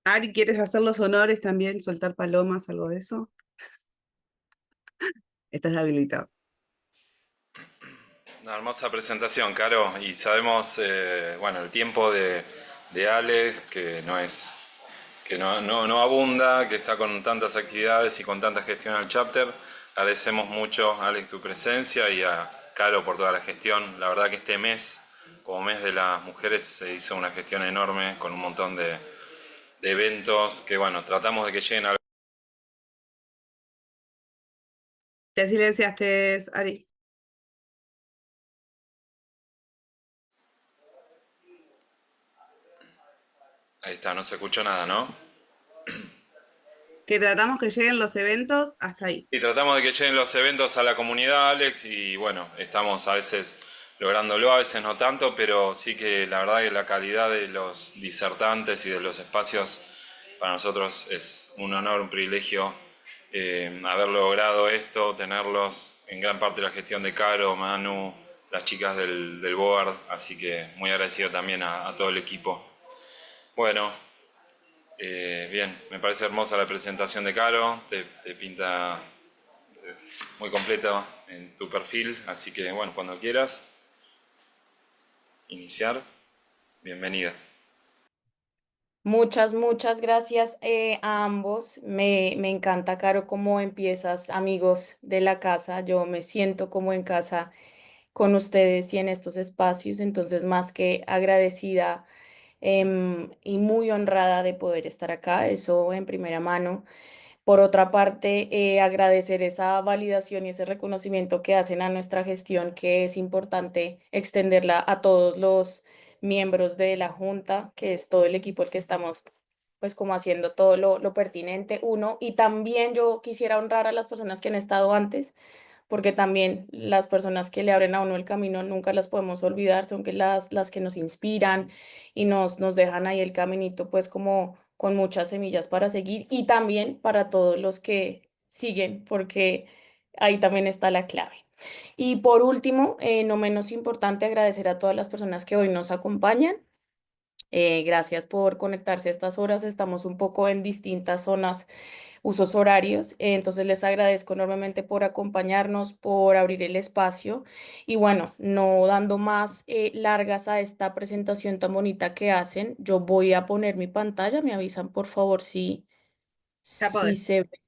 Ari, ¿quieres hacer los honores también? ¿Soltar palomas, algo de eso? Estás habilitado. Una hermosa presentación, Caro. Y sabemos, bueno, el tiempo de Alex, que no es, que no abunda, que está con tantas actividades y con tanta gestión al chapter. Agradecemos mucho, Alex, tu presencia y a Caro por toda la gestión. La verdad que este mes, como mes de las mujeres, se hizo una gestión enorme con un montón de eventos que, bueno, tratamos de que lleguen a... Te silenciaste, Ari. Ahí está, no se escuchó nada, ¿no? Que tratamos que lleguen los eventos hasta ahí. Y tratamos de que lleguen los eventos a la comunidad, Alex, y bueno, estamos a veces lográndolo, a veces no tanto, pero sí que la verdad que la calidad de los disertantes y de los espacios para nosotros es un honor, un privilegio haber logrado esto, tenerlos en gran parte de la gestión de Caro, Manu, las chicas del board, así que muy agradecido también a todo el equipo. Bueno, bien, me parece hermosa la presentación de Caro, te pinta muy completo en tu perfil, así que bueno, cuando quieras iniciar, bienvenida. Muchas gracias a ambos. Me encanta, Caro, cómo empiezas, amigos de la casa. Yo me siento como en casa con ustedes y en estos espacios, entonces más que agradecida y muy honrada de poder estar acá, eso en primera mano. Por otra parte, agradecer esa validación y ese reconocimiento que hacen a nuestra gestión, que es importante extenderla a todos los miembros de la Junta, que es todo el equipo el que estamos pues como haciendo todo lo pertinente, uno, y también yo quisiera honrar a las personas que han estado antes, porque también las personas que le abren a uno el camino nunca las podemos olvidar, son que las que nos inspiran y nos dejan ahí el caminito, pues como con muchas semillas para seguir y también para todos los que siguen, porque ahí también está la clave. Y por último, no menos importante, agradecer a todas las personas que hoy nos acompañan. Gracias por conectarse a estas horas. Estamos un poco en distintas zonas, usos horarios. Entonces les agradezco enormemente por acompañarnos, por abrir el espacio y bueno, no dando más largas a esta presentación tan bonita que hacen, yo voy a poner mi pantalla. Me avisan por favor Ya si podés. se ve.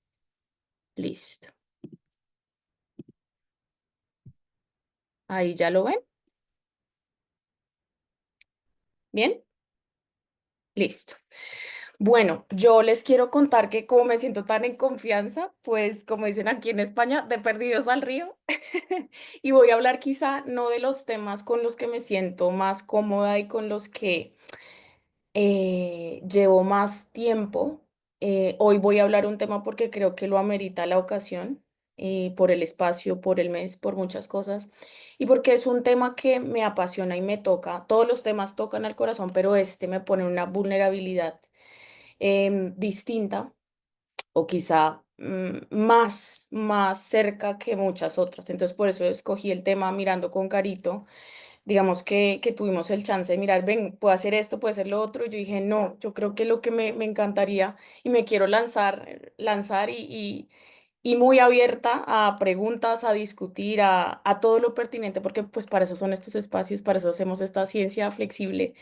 Listo. Ahí ya lo ven. Bien. Listo. Bueno, yo les quiero contar que como me siento tan en confianza, pues como dicen aquí en España, de perdidos al río. Y voy a hablar quizá no de los temas con los que me siento más cómoda y con los que llevo más tiempo. Hoy voy a hablar un tema porque creo que lo amerita la ocasión, por el espacio, por el mes, por muchas cosas, y porque es un tema que me apasiona y me toca. Todos los temas tocan al corazón, pero este me pone en una vulnerabilidad distinta o quizá más cerca que muchas otras. Entonces, por eso escogí el tema mirando con Carito. Digamos que tuvimos el chance de mirar, ven, puedo hacer esto, puede ser lo otro. Y yo dije, no, yo creo que lo que me encantaría y me quiero lanzar y muy abierta a preguntas, a discutir, a todo lo pertinente, porque pues para eso son estos espacios, para eso hacemos esta ciencia flexible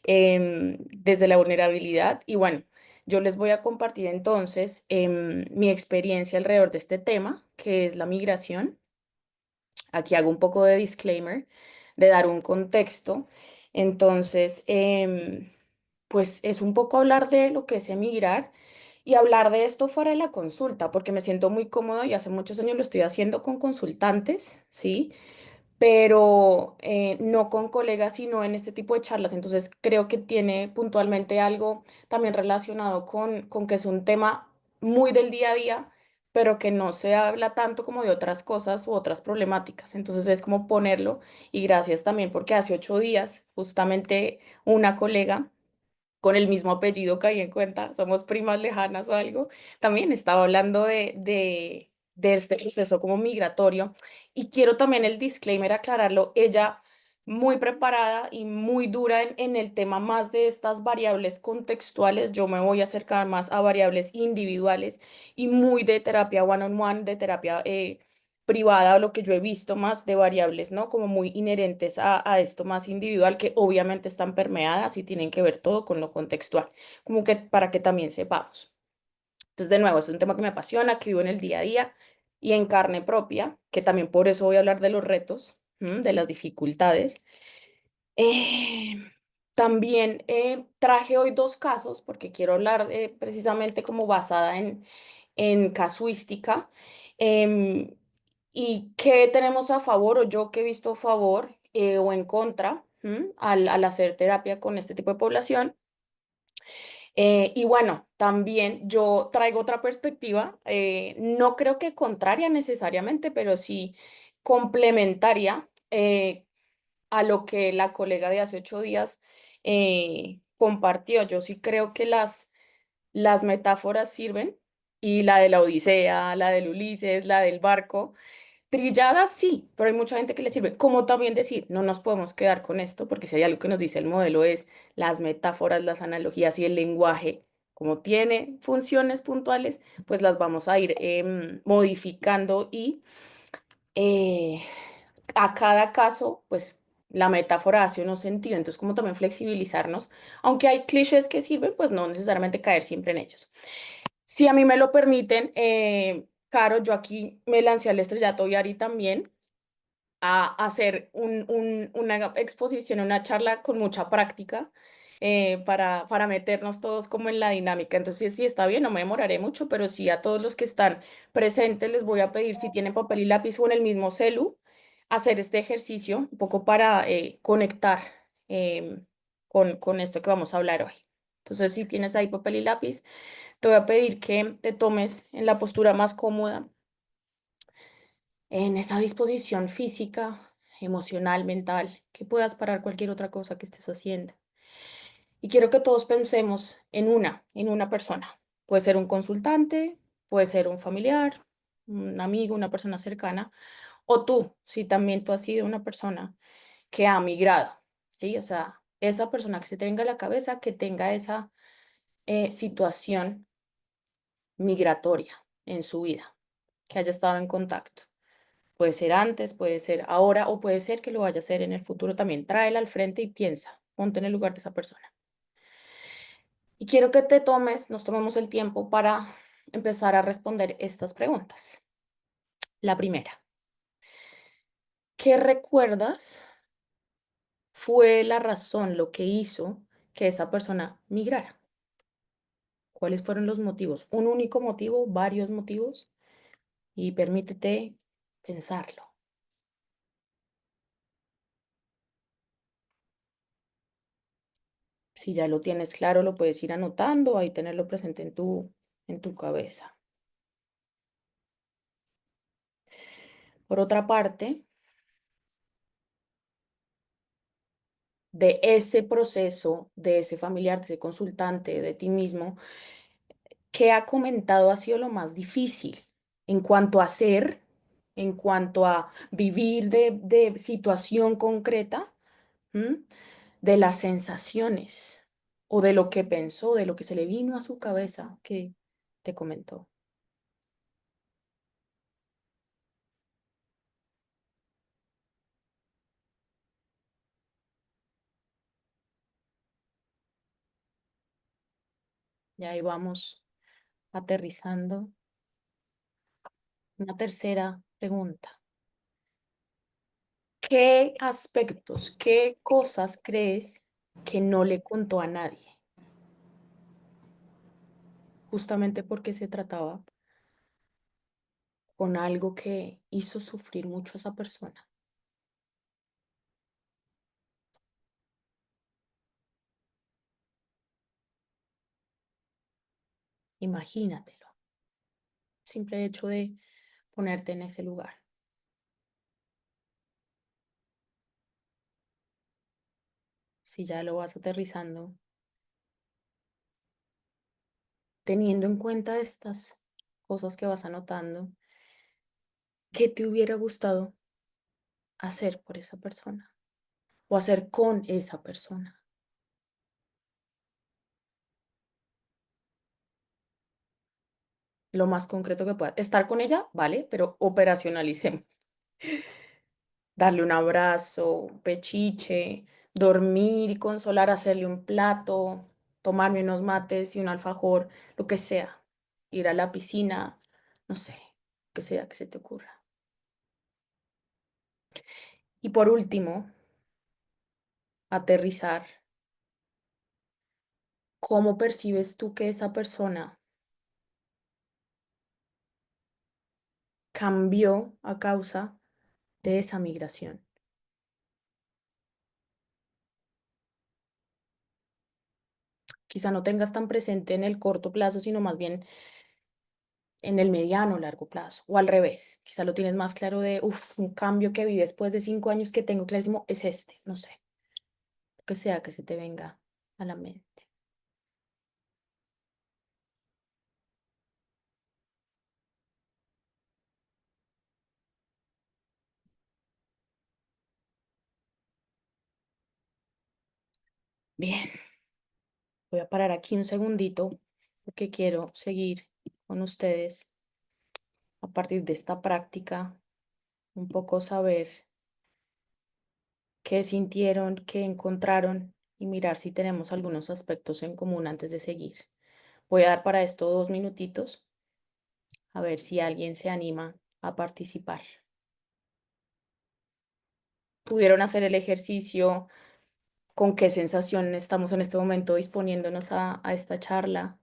desde la vulnerabilidad. Y bueno, yo les voy a compartir entonces mi experiencia alrededor de este tema, que es la migración. Aquí hago un poco de disclaimer, de dar un contexto. Entonces, pues es un poco hablar de lo que es emigrar y hablar de esto fuera de la consulta, porque me siento muy cómodo y hace muchos años lo estoy haciendo con consultantes, ¿sí? Pero no con colegas, sino en este tipo de charlas. Entonces creo que tiene puntualmente algo también relacionado con que es un tema muy del día a día, pero que no se habla tanto como de otras cosas u otras problemáticas. Entonces es como ponerlo y gracias también porque hace 8 días justamente una colega con el mismo apellido caí en cuenta, somos primas lejanas o algo, también estaba hablando de este proceso como migratorio. Y quiero también el disclaimer aclararlo, ella muy preparada y muy dura en el tema más de estas variables contextuales. Yo me voy a acercar más a variables individuales y muy de terapia one-on-one, de terapia privada, o lo que yo he visto más de variables, ¿no? Como muy inherentes a esto más individual, que obviamente están permeadas y tienen que ver todo con lo contextual, como que para que también sepamos. Entonces, de nuevo, es un tema que me apasiona, que vivo en el día a día y en carne propia, que también por eso voy a hablar de los retos, de las dificultades. Eh, También traje hoy dos casos porque quiero hablar precisamente como basada en casuística. em, y qué tenemos a favor, o yo qué he visto a favor o en contra, al hacer terapia con este tipo de población. Y bueno, también yo traigo otra perspectiva, no creo que contraria necesariamente, pero sí complementaria a lo que la colega de hace 8 días compartió. Yo sí creo que las metáforas sirven, y la de la Odisea, la del Ulises, la del barco. Trillada sí, pero hay mucha gente que le sirve. Como también decir, no nos podemos quedar con esto, porque si hay algo que nos dice el modelo es las metáforas, las analogías y el lenguaje, como tiene funciones puntuales, pues las vamos a ir modificando y eh, a cada caso, pues la metáfora hace unos sentido. Entonces, como también flexibilizarnos, aunque hay clichés que sirven, pues no necesariamente caer siempre en ellos. Si a mí me lo permiten, Caro, yo aquí me lancé al estrellato y Ari también a hacer una exposición, una charla con mucha práctica para meternos todos como en la dinámica. Entonces, sí está bien, no me demoraré mucho, pero sí a todos los que están presentes les voy a pedir si tienen papel y lápiz o en el mismo celu, hacer este ejercicio un poco para conectar con esto que vamos a hablar hoy. Entonces, si tienes ahí papel y lápiz, te voy a pedir que te tomes en la postura más cómoda, en esa disposición física, emocional, mental, que puedas parar cualquier otra cosa que estés haciendo. Y quiero que todos pensemos en una persona. Puede ser un consultante, puede ser un familiar, un amigo, una persona cercana, o tú, si también tú has sido una persona que ha migrado, ¿sí? O sea, esa persona que se te venga a la cabeza, que tenga esa situación migratoria en su vida, que haya estado en contacto. Puede ser antes, puede ser ahora o puede ser que lo vaya a hacer en el futuro también. Tráela al frente y piensa, ponte en el lugar de esa persona. Y quiero que nos tomemos el tiempo para empezar a responder estas preguntas. La primera, ¿qué recuerdas fue la razón, lo que hizo que esa persona migrara? ¿Cuáles fueron los motivos? ¿Un único motivo? ¿Varios motivos? Y permítete pensarlo. Si ya lo tienes claro, lo puedes ir anotando, ahí tenerlo presente en tu cabeza. Por otra parte, de ese proceso, de ese familiar, de ese consultante, de ti mismo, ¿qué ha comentado ha sido lo más difícil en cuanto a hacer, en cuanto a vivir de situación concreta, ¿m? De las sensaciones o de lo que pensó, de lo que se le vino a su cabeza que te comentó? Y ahí vamos aterrizando. Una tercera pregunta. ¿Qué aspectos, qué cosas crees que no le contó a nadie? Justamente porque se trataba con algo que hizo sufrir mucho a esa persona. Imagínatelo. Simple hecho de ponerte en ese lugar. Si ya lo vas aterrizando, teniendo en cuenta estas cosas que vas anotando, ¿qué te hubiera gustado hacer por esa persona? o hacer con esa persona. Lo más concreto que pueda. Estar con ella, vale, pero operacionalicemos. Darle un abrazo, un pechiche, dormir y consolar, hacerle un plato, tomarme unos mates y un alfajor, lo que sea. Ir a la piscina, no sé, lo que sea que se te ocurra. Y por último, aterrizar. ¿Cómo percibes tú que esa persona cambió a causa de esa migración? Quizá no tengas tan presente en el corto plazo, sino más bien en el mediano o largo plazo, o al revés. Quizá lo tienes más claro de, uff, un cambio que vi después de 5 años que tengo clarísimo es este, no sé, lo que sea que se te venga a la mente. Bien, voy a parar aquí un segundito porque quiero seguir con ustedes a partir de esta práctica, un poco saber qué sintieron, qué encontraron y mirar si tenemos algunos aspectos en común antes de seguir. Voy a dar para esto 2 minutitos, a ver si alguien se anima a participar. ¿Pudieron hacer el ejercicio? ¿Con qué sensación estamos en este momento disponiéndonos a esta charla?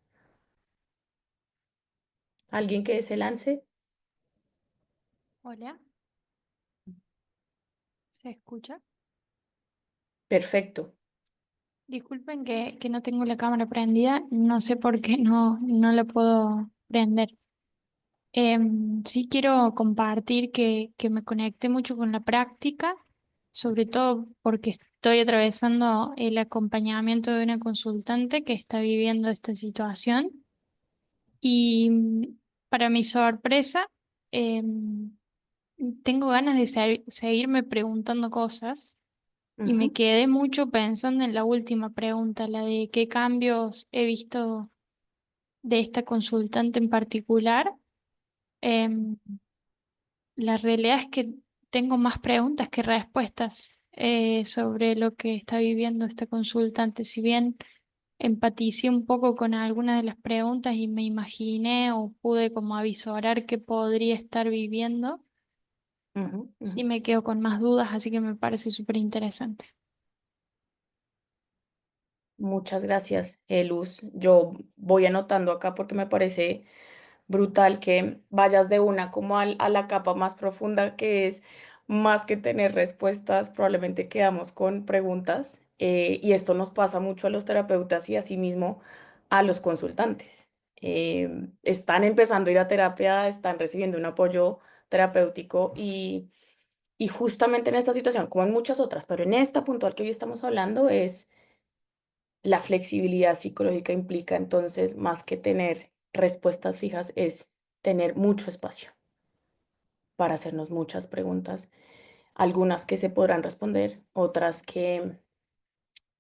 ¿Alguien que se lance? Hola, ¿se escucha? Perfecto. Disculpen que no tengo la cámara prendida, no sé por qué no la puedo prender. Sí quiero compartir que me conecté mucho con la práctica, sobre todo porque estoy atravesando el acompañamiento de una consultante que está viviendo esta situación y para mi sorpresa, em, tengo ganas de seguirme preguntando cosas. Y me Ujú, quedé mucho pensando en la última pregunta, la de qué cambios he visto de esta consultante en particular. Em, la realidad es que tengo más preguntas que respuestas sobre lo que está viviendo esta consultante. Si bien empaticé un poco con algunas de las preguntas y me imaginé o pude como avisorar qué podría estar viviendo, ujú, sí ujú. me quedo con más dudas, así que me parece súper interesante. Muchas gracias, Luz. Yo voy anotando acá porque me parece brutal que vayas de una como a la capa más profunda que es más que tener respuestas, probablemente quedamos con preguntas y esto nos pasa mucho a los terapeutas y asimismo a los consultantes. Están empezando a ir a terapia, están recibiendo un apoyo terapéutico y justamente en esta situación, como en muchas otras, pero en esta puntual que hoy estamos hablando es la flexibilidad psicológica implica entonces, más que tener respuestas fijas, es tener mucho espacio para hacernos muchas preguntas, algunas que se podrán responder, otras que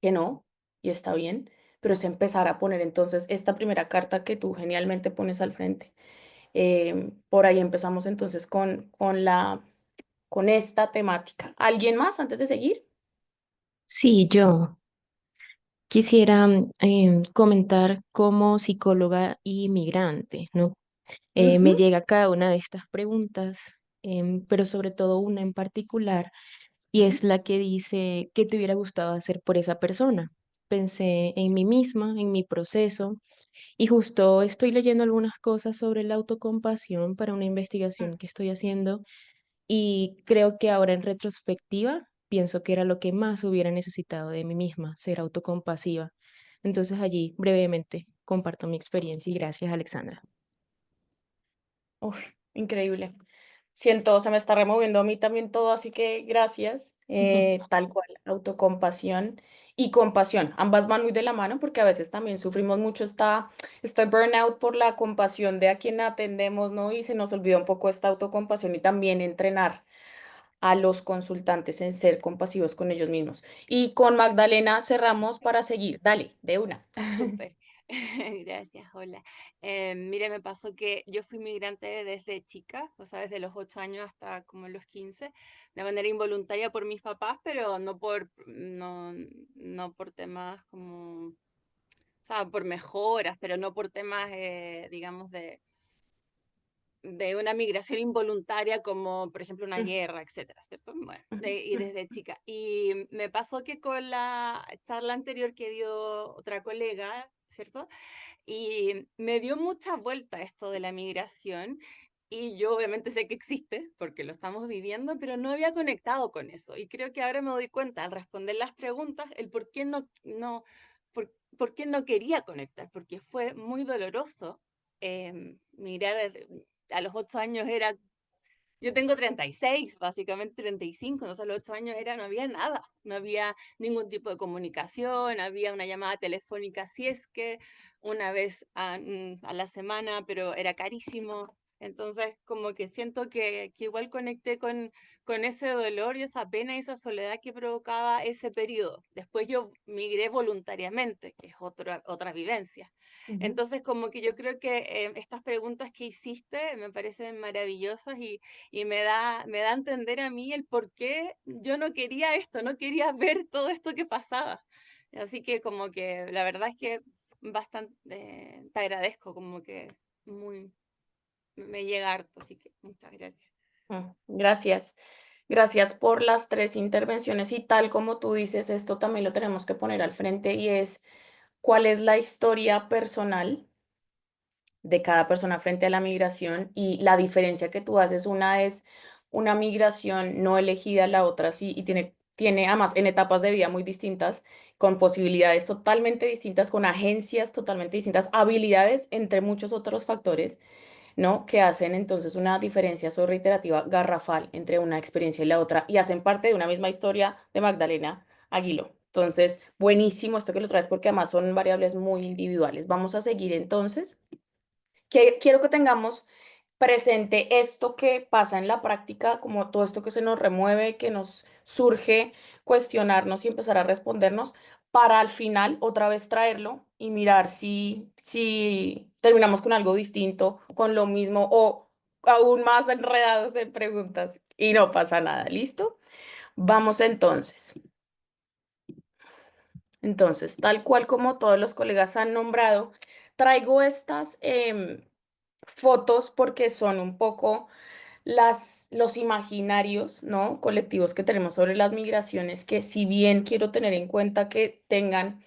no, y está bien, pero es empezar a poner entonces esta primera carta que tú genialmente pones al frente. Por ahí empezamos entonces con esta temática. ¿Alguien más antes de seguir? Sí, yo quisiera comentar como psicóloga y migrante, ¿no? Me Ujú, llega cada una de estas preguntas, pero sobre todo una en particular, y ujú, es la que dice, ¿qué te hubiera gustado hacer por esa persona? Pensé en mí misma, en mi proceso, y justo estoy leyendo algunas cosas sobre la autocompasión para una investigación que estoy haciendo y creo que ahora en retrospectiva pienso que era lo que más hubiera necesitado de mí misma, ser autocompasiva. Entonces allí brevemente comparto mi experiencia y gracias, Alexandra. uf, increíble. Siento, se me está removiendo a mí también todo, así que gracias. Tal cual, autocompasión y compasión. Ambas van muy de la mano porque a veces también sufrimos mucho este burnout por la compasión de a quien atendemos, ¿no? Y se nos olvida un poco esta autocompasión y también entrenar a los consultantes en ser compasivos con ellos mismos. Y con Magdalena cerramos para seguir. Dale, de una. Súper. Gracias, hola. Mire, me pasó que yo fui migrante desde chica, o sea, desde los 8 años hasta como los 15, de manera involuntaria por mis papás, pero no por temas como, o sea, por mejoras, pero no por temas, digamos, de una migración involuntaria como, por ejemplo, una guerra, etcétera, ¿cierto? Bueno, y desde chica. Y me pasó que con la charla anterior que dio otra colega, ¿cierto? Y me dio mucha vuelta esto de la migración. Y yo obviamente sé que existe porque lo estamos viviendo, pero no había conectado con eso. Y creo que ahora me doy cuenta al responder las preguntas, el por qué por qué no quería conectar, porque fue muy doloroso. Migrar a los 8 años era, yo tengo 36, básicamente 35, entonces a los 8 años era, no había nada, no había ningún tipo de comunicación, había una llamada telefónica si es que una vez a la semana, pero era carísimo. Entonces, como que siento que igual conecté con ese dolor y esa pena y esa soledad que provocaba ese periodo. Después yo migré voluntariamente, que es otra vivencia. Ujú. Entonces, como que yo creo que estas preguntas que hiciste me parecen maravillosas y me da a entender a mí el por qué yo no quería esto, no quería ver todo esto que pasaba. Así que como que la verdad es que bastante te agradezco, como que muy me llega harto, así que muchas gracias. Gracias. Gracias por las tres intervenciones y tal como tú dices, esto también lo tenemos que poner al frente y es cuál es la historia personal de cada persona frente a la migración y la diferencia que tú haces. Una es una migración no elegida, la otra sí, y tiene además en etapas de vida muy distintas, con posibilidades totalmente distintas, con agencias totalmente distintas, habilidades, entre muchos otros factores, ¿no? Que hacen entonces una diferencia so reiterativa garrafal entre una experiencia y la otra y hacen parte de una misma historia de Magdalena Aguiló. Entonces, buenísimo esto que lo traes porque además son variables muy individuales. Vamos a seguir entonces que quiero que tengamos presente esto que pasa en la práctica, como todo esto que se nos remueve, que nos surge cuestionarnos y empezar a respondernos, para al final otra vez traerlo y mirar si terminamos con algo distinto, con lo mismo o aún más enredados en preguntas y no pasa nada. ¿Listo? Vamos entonces. Entonces, tal cual como todos los colegas han nombrado, traigo estas fotos porque son un poco los imaginarios, ¿no? Colectivos que tenemos sobre las migraciones, que si bien quiero tener en cuenta que tengan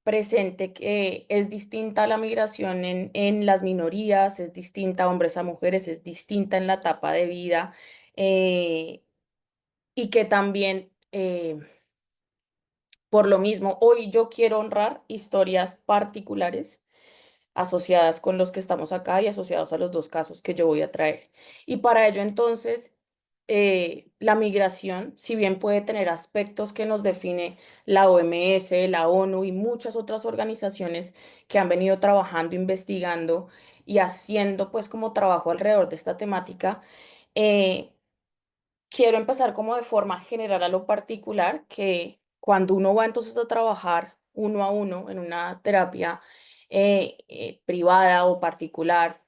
presente que es distinta la migración en las minorías, es distinta a hombres a mujeres, es distinta en la etapa de vida, y que también, por lo mismo, hoy yo quiero honrar historias particulares asociadas con los que estamos acá y asociados a los dos casos que yo voy a traer. Y para ello, entonces, la migración, si bien puede tener aspectos que nos define la OMS, la ONU y muchas otras organizaciones que han venido trabajando, investigando y haciendo pues como trabajo alrededor de esta temática, eh, quiero empezar como de forma general a lo particular, que cuando uno va entonces a trabajar uno a uno en una terapia privada o particular,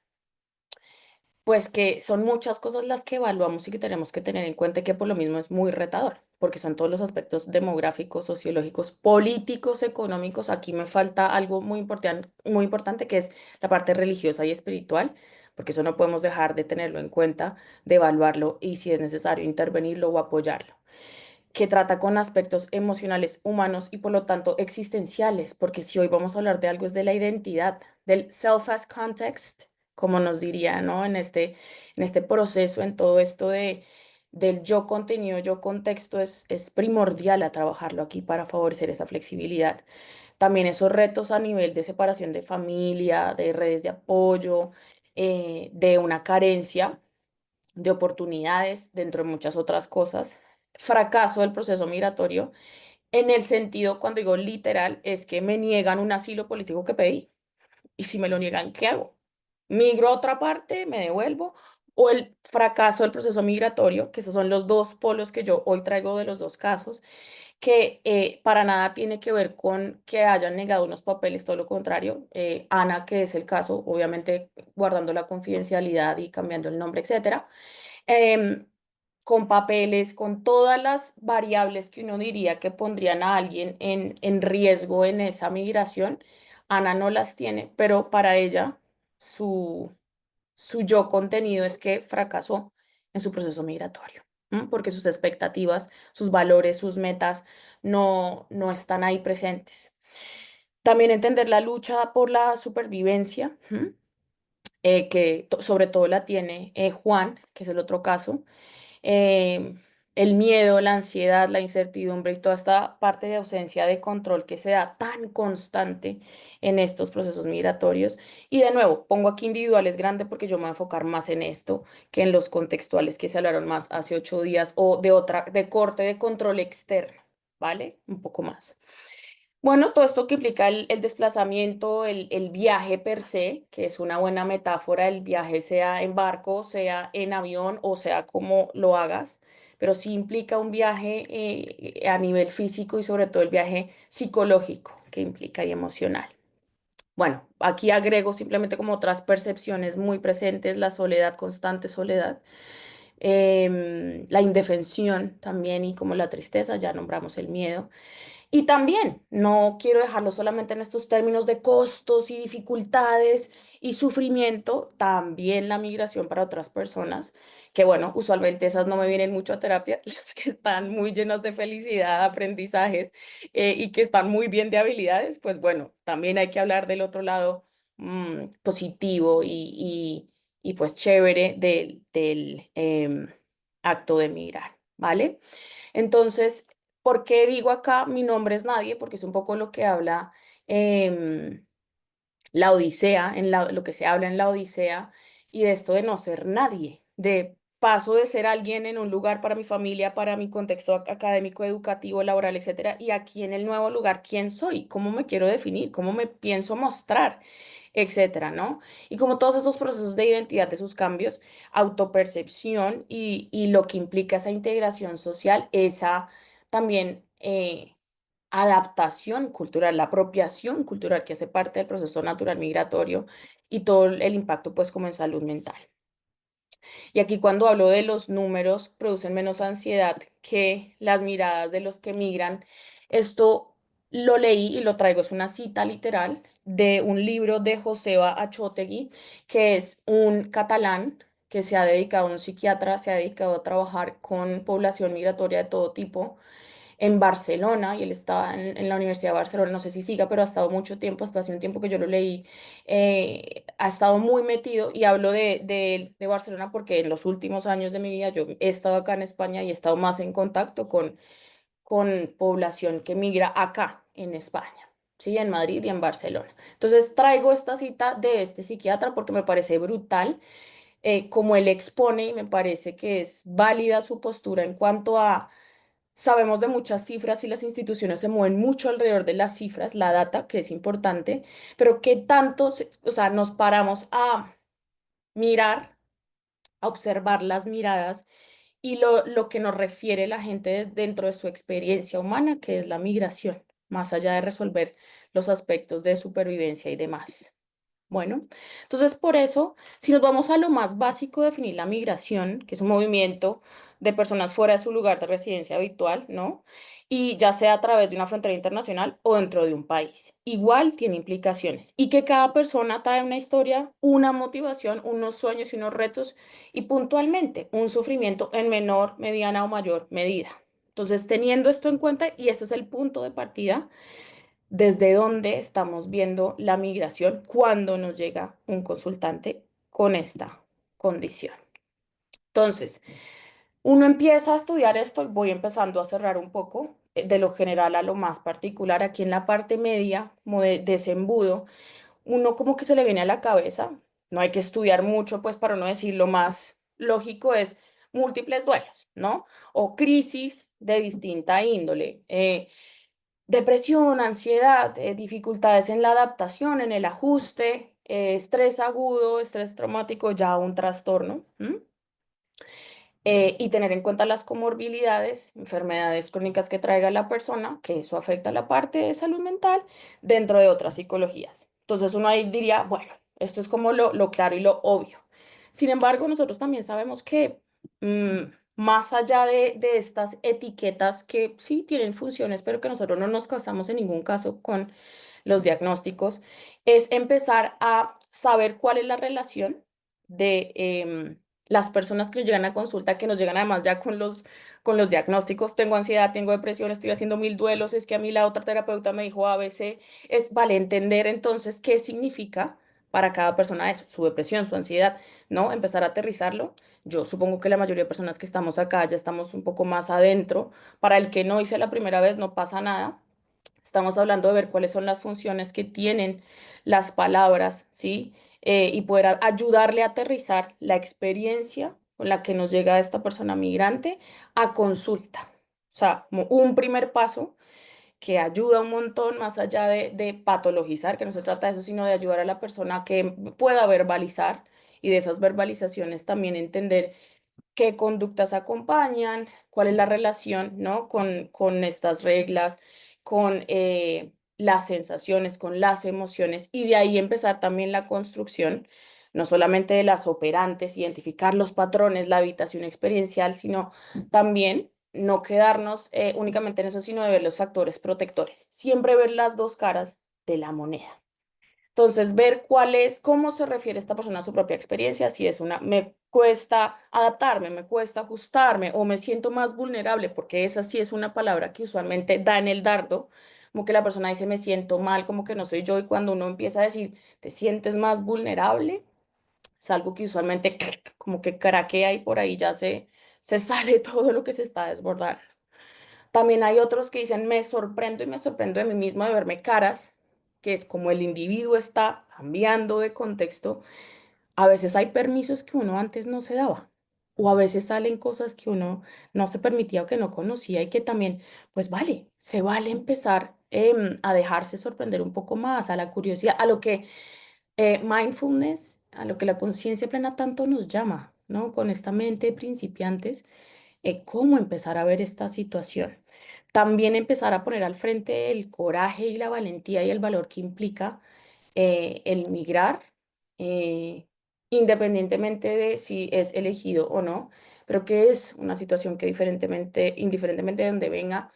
pues que son muchas cosas las que evaluamos y que tenemos que tener en cuenta y que por lo mismo es muy retador, porque son todos los aspectos demográficos, sociológicos, políticos, económicos. Aquí me falta algo muy importante que es la parte religiosa y espiritual, porque eso no podemos dejar de tenerlo en cuenta, de evaluarlo y si es necesario intervenirlo o apoyarlo, que trata con aspectos emocionales, humanos y por lo tanto existenciales, porque si hoy vamos a hablar de algo es de la identidad, del self as context, como nos diría, ¿no? En este proceso, en todo esto del yo contenido, yo contexto, es primordial a trabajarlo aquí para favorecer esa flexibilidad. También esos retos a nivel de separación de familia, de redes de apoyo, de una carencia de oportunidades, dentro de muchas otras cosas. Fracaso del proceso migratorio, en el sentido, cuando digo literal, es que me niegan un asilo político que pedí. Y si me lo niegan, ¿qué hago? ¿Migro a otra parte? ¿Me devuelvo? o el fracaso del proceso migratorio, que esos son los dos polos que yo hoy traigo de los dos casos, que para nada tiene que ver con que hayan negado unos papeles, todo lo contrario. Ana, que es el caso, obviamente guardando la confidencialidad y cambiando el nombre, etcétera, em, con papeles, con todas las variables que uno diría que pondrían a alguien en riesgo en esa migración, Ana no las tiene, pero para ella su, su yo contenido es que fracasó en su proceso migratorio, porque sus expectativas, sus valores, sus metas no están ahí presentes. También entender la lucha por la supervivencia, que sobre todo la tiene Juan, que es el otro caso, eh, el miedo, la ansiedad, la incertidumbre y toda esta parte de ausencia de control que se da tan constante en estos procesos migratorios. Y de nuevo, pongo aquí individuales grande porque yo me voy a enfocar más en esto que en los contextuales que se hablaron más hace 8 días o de otra, de corte de control externo, ¿vale? Un poco más. Bueno, todo esto que implica el desplazamiento, el viaje per se, que es una buena metáfora, el viaje sea en barco, sea en avión o sea como lo hagas, pero sí implica un viaje a nivel físico y sobre todo el viaje psicológico que implica y emocional. Bueno, aquí agrego simplemente como otras percepciones muy presentes, la soledad, constante soledad, la indefensión también y como la tristeza, ya nombramos el miedo. Y también no quiero dejarlo solamente en estos términos de costos y dificultades y sufrimiento, también la migración para otras personas, que bueno, usualmente esas no me vienen mucho a terapia, las que están muy llenas de felicidad, aprendizajes y que están muy bien de habilidades, pues bueno, también hay que hablar del otro lado positivo y pues chévere del acto de migrar, ¿vale? Entonces, ¿por qué digo acá mi nombre es nadie? Porque es un poco lo que habla em, la Odisea, lo que se habla en la Odisea, y de esto de no ser nadie, de paso de ser alguien en un lugar para mi familia, para mi contexto académico, educativo, laboral, etcétera, y aquí en el nuevo lugar, ¿quién soy? ¿Cómo me quiero definir? ¿Cómo me pienso mostrar? Etcétera, ¿no? Y como todos esos procesos de identidad, de sus cambios, autopercepción y lo que implica esa integración social, esa también adaptación cultural, la apropiación cultural que hace parte del proceso natural migratorio y todo el impacto pues como en salud mental. Y aquí cuando hablo de los números, producen menos ansiedad que las miradas de los que migran. Esto lo leí y lo traigo, es una cita literal de un libro de Joseba Achotegui, que es un catalán que se ha dedicado, un psiquiatra, se ha dedicado a trabajar con población migratoria de todo tipo en Barcelona y él estaba en la Universidad de Barcelona, no sé si siga, pero ha estado mucho tiempo, hasta hace un tiempo que yo lo leí, ha estado muy metido y hablo de Barcelona porque en los últimos años de mi vida yo he estado acá en España y he estado más en contacto con población que migra acá en España. Sí, en Madrid y en Barcelona. Entonces traigo esta cita de este psiquiatra porque me parece brutal como él expone y me parece que es válida su postura en cuanto a sabemos de muchas cifras y las instituciones se mueven mucho alrededor de las cifras, la data, que es importante, pero qué tanto, o sea, nos paramos a mirar, a observar las miradas y lo que nos refiere la gente dentro de su experiencia humana, que es la migración, más allá de resolver los aspectos de supervivencia y demás. Bueno, entonces por eso, si nos vamos a lo más básico, definir la migración, que es un movimiento de personas fuera de su lugar de residencia habitual, ¿no? Y ya sea a través de una frontera internacional o dentro de un país. Igual tiene implicaciones y que cada persona trae una historia, una motivación, unos sueños y unos retos y puntualmente un sufrimiento en menor, mediana o mayor medida. Entonces, teniendo esto en cuenta, y este es el punto de partida, desde dónde estamos viendo la migración cuando nos llega un consultante con esta condición. Entonces, uno empieza a estudiar esto y voy empezando a cerrar un poco de lo general a lo más particular. Aquí en la parte media, como de ese embudo, uno como que se le viene a la cabeza, no hay que estudiar mucho, pues para no decir lo más lógico es múltiples duelos, ¿no? O crisis de distinta índole. Depresión, ansiedad, dificultades en la adaptación, en el ajuste, estrés agudo, estrés traumático, ya un trastorno. Y tener en cuenta las comorbilidades, enfermedades crónicas que traiga la persona, que eso afecta la parte de salud mental dentro de otras psicologías. Entonces uno ahí diría, bueno, esto es como lo claro y lo obvio. Sin embargo, nosotros también sabemos que más allá de estas etiquetas que sí tienen funciones, pero que nosotros no nos casamos en ningún caso con los diagnósticos, es empezar a saber cuál es la relación de las personas que llegan a consulta, que nos llegan además ya con los diagnósticos, tengo ansiedad, tengo depresión, estoy haciendo 1000 duelos, es que a mí la otra terapeuta me dijo ABC, es, vale, entender entonces qué significa para cada persona eso, su depresión, su ansiedad, ¿no? Empezar a aterrizarlo. Yo supongo que la mayoría de personas que estamos acá ya estamos un poco más adentro. Para el que no hice la primera vez, no pasa nada. Estamos hablando de ver cuáles son las funciones que tienen las palabras, ¿sí? Y poder ayudarle a aterrizar la experiencia con la que nos llega esta persona migrante a consulta. O sea, como un primer paso que ayuda un montón más allá de patologizar, que no se trata de eso, sino de ayudar a la persona a que pueda verbalizar y de esas verbalizaciones también entender qué conductas acompañan, cuál es la relación, ¿no? Con estas reglas, con las sensaciones, con las emociones, y de ahí empezar también la construcción, no solamente de las operantes, identificar los patrones, la habitación experiencial, sino también no quedarnos únicamente en eso, sino de ver los factores protectores, siempre ver las dos caras de la moneda. Entonces, ver cuál es, cómo se refiere esta persona a su propia experiencia, si es una, me cuesta adaptarme, me cuesta ajustarme o me siento más vulnerable, porque esa sí es una palabra que usualmente da en el dardo, como que la persona dice me siento mal, como que no soy yo, y cuando uno empieza a decir te sientes más vulnerable, es algo que usualmente como que craquea y por ahí ya se sale todo lo que se está desbordando. También hay otros que dicen, me sorprendo y me sorprendo de mí mismo de verme caras, que es como el individuo está cambiando de contexto. A veces hay permisos que uno antes no se daba, o a veces salen cosas que uno no se permitía o que no conocía y que también, pues vale, se vale empezar a dejarse sorprender un poco más, a la curiosidad, a lo que mindfulness, a lo que la conciencia plena tanto nos llama, ¿no? Con esta mente de principiantes, cómo empezar a ver esta situación. También empezar a poner al frente el coraje y la valentía y el valor que implica el migrar, eh, independientemente de si es elegido o no, pero que es una situación que indiferentemente de donde venga,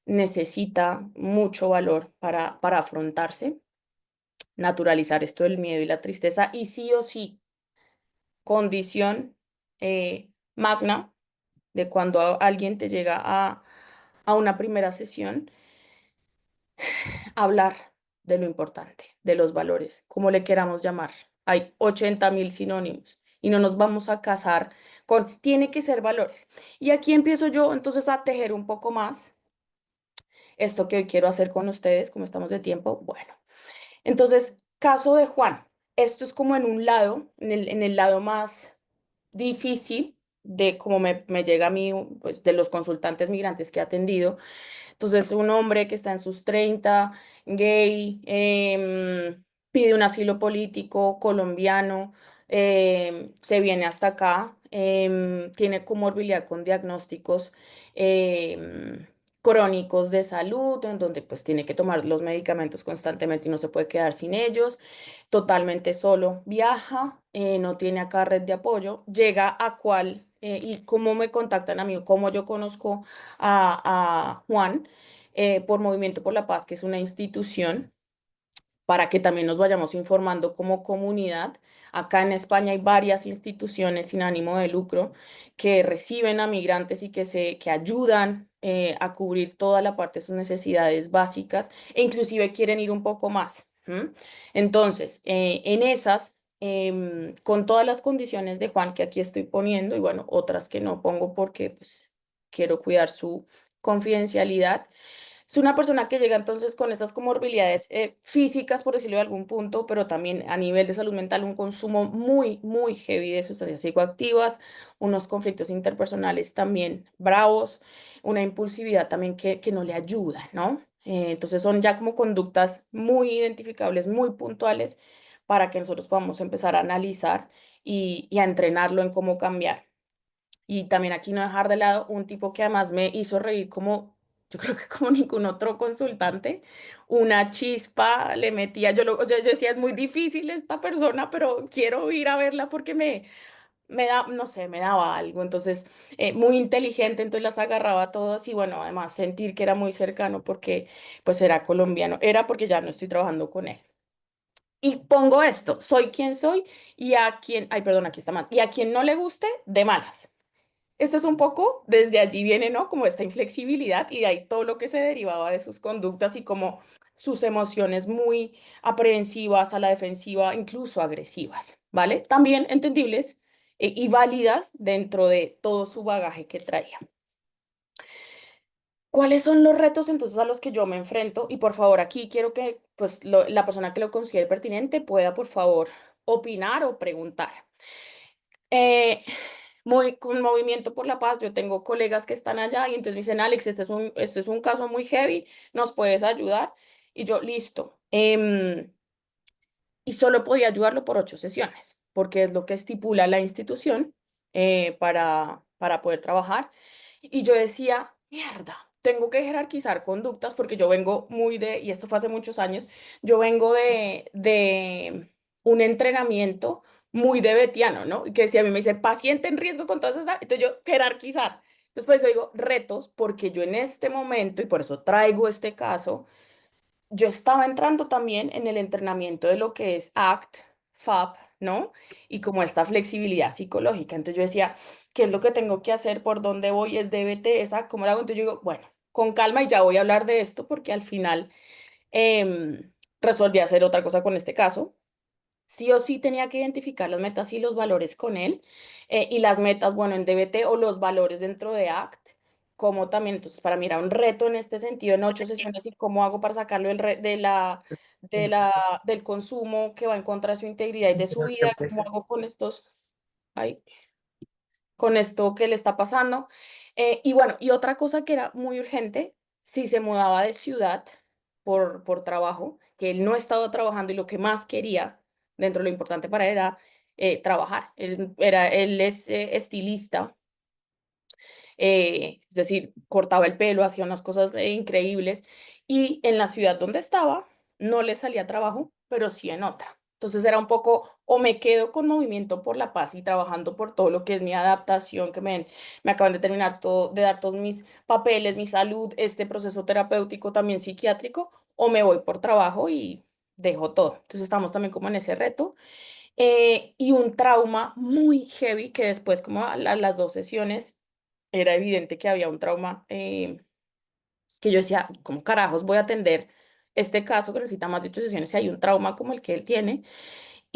necesita mucho valor para afrontarse, naturalizar esto del miedo y la tristeza y sí o sí, condición magna de cuando alguien te llega a una primera sesión, hablar de lo importante, de los valores, como le queramos llamar. Hay 80.000 sinónimos y no nos vamos a casar con, tiene que ser valores. Y aquí empiezo yo entonces a tejer un poco más esto que hoy quiero hacer con ustedes, como estamos de tiempo. Bueno, entonces, caso de Juan. Esto es como en un lado, en el lado más difícil de cómo me llega a mí, pues, de los consultantes migrantes que he atendido. Entonces, un hombre que está en sus 30, gay, pide un asilo político colombiano, se viene hasta acá, tiene comorbilidad con diagnósticos crónicos de salud, en donde pues tiene que tomar los medicamentos constantemente y no se puede quedar sin ellos, totalmente solo, viaja, no tiene acá red de apoyo, llega a cuál, y cómo me contactan a mí, o cómo yo conozco a Juan, por Movimiento por la Paz, que es una institución para que también nos vayamos informando como comunidad. Acá en España hay varias instituciones sin ánimo de lucro que reciben a migrantes y que ayudan a cubrir toda la parte de sus necesidades básicas e inclusive quieren ir un poco más. ¿M? Entonces, en esas, con todas las condiciones de Juan que aquí estoy poniendo y bueno, otras que no pongo porque pues quiero cuidar su confidencialidad. Es una persona que llega entonces con estas comorbilidades físicas, por decirlo de algún punto, pero también a nivel de salud mental, un consumo muy, muy heavy de sustancias psicoactivas, unos conflictos interpersonales también bravos, una impulsividad también que no le ayuda, ¿no? Entonces son ya como conductas muy identificables, muy puntuales, para que nosotros podamos empezar a analizar y a entrenarlo en cómo cambiar. Y también aquí no dejar de lado un tipo que además me hizo reír como, yo creo que como ningún otro consultante, una chispa le metía, o sea, yo decía, es muy difícil esta persona, pero quiero ir a verla porque me da, no sé, me daba algo. Entonces, muy inteligente, entonces las agarraba todas y bueno, además sentir que era muy cercano porque pues era colombiano, era porque ya no estoy trabajando con él. Y pongo esto, soy quien soy y a quien, ay, perdón, aquí está mal, y a quien no le guste, de malas. Esto es un poco, desde allí viene, ¿no? Como esta inflexibilidad y de ahí todo lo que se derivaba de sus conductas y como sus emociones muy aprehensivas, a la defensiva, incluso agresivas, ¿vale? También entendibles y válidas dentro de todo su bagaje que traía. ¿Cuáles son los retos entonces a los que yo me enfrento? Y por favor, aquí quiero que pues la persona que lo considere pertinente pueda, por favor, opinar o preguntar. Eh, con Movimiento por la Paz, yo tengo colegas que están allá y entonces me dicen, Alex, este es un caso muy heavy, ¿nos puedes ayudar? Y yo, listo. Y solo podía ayudarlo por 8 sesiones, porque es lo que estipula la institución para poder trabajar. Y yo decía, mierda, tengo que jerarquizar conductas porque yo vengo muy y esto fue hace muchos años, yo vengo de un entrenamiento muy de betiano, ¿no? Y que si a mí me dice paciente en riesgo con todas esas, entonces yo jerarquizar. Entonces, por eso digo retos, porque yo en este momento, y por eso traigo este caso, yo estaba entrando también en el entrenamiento de lo que es ACT, FAP, ¿no? Y como esta flexibilidad psicológica. Entonces yo decía, ¿qué es lo que tengo que hacer? ¿Por dónde voy? ¿Es DBT? ¿Esa? ¿Cómo lo hago? Entonces yo digo, bueno, con calma y ya voy a hablar de esto porque al final resolví hacer otra cosa con este caso. Sí o sí tenía que identificar las metas y los valores con él. Y las metas, bueno, en DBT o los valores dentro de ACT, como también, entonces para mí era un reto en este sentido en 8 sesiones y cómo hago para sacarlo del consumo que va en contra de su integridad y de su vida, cómo hago con ay, con esto que le está pasando. Y bueno, y otra cosa que era muy urgente, si se mudaba de ciudad por trabajo, que él no estaba trabajando y lo que más quería dentro de lo importante para él era trabajar. Él es estilista, es decir, cortaba el pelo, hacía unas cosas increíbles y en la ciudad donde estaba no le salía trabajo, pero sí en otra. Entonces era un poco, o me quedo con Movimiento por la Paz y trabajando por todo lo que es mi adaptación, me acaban de terminar de dar todos mis papeles, mi salud, este proceso terapéutico también psiquiátrico, o me voy por trabajo y dejo todo. Entonces estamos también como en ese reto. Y un trauma muy heavy que después, como a las 2 sesiones, era evidente que había un trauma que yo decía, ¿cómo carajos voy a atender este caso que necesita más de 8 sesiones si hay un trauma como el que él tiene?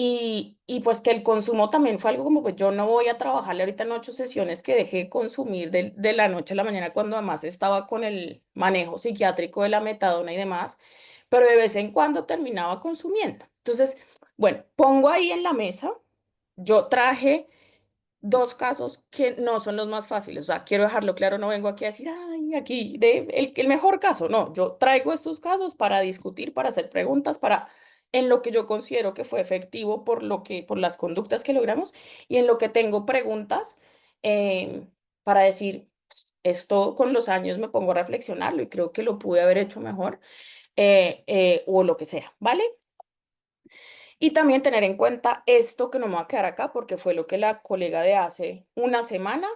Y pues que el consumo también fue algo como, pues yo no voy a trabajarle ahorita en 8 sesiones que dejé de consumir de la noche a la mañana cuando además estaba con el manejo psiquiátrico de la metadona y demás, pero de vez en cuando terminaba consumiendo. Entonces, bueno, pongo ahí en la mesa, yo traje 2 casos que no son los más fáciles. O sea, quiero dejarlo claro, no vengo aquí a decir, ay, aquí, el mejor caso. No, yo traigo estos casos para discutir, para hacer preguntas, en lo que yo considero que fue efectivo por las conductas que logramos y en lo que tengo preguntas para decir, esto con los años me pongo a reflexionarlo y creo que lo pude haber hecho mejor o lo que sea, ¿vale? Y también tener en cuenta esto que no me va a quedar acá porque fue lo que la colega de hace una semana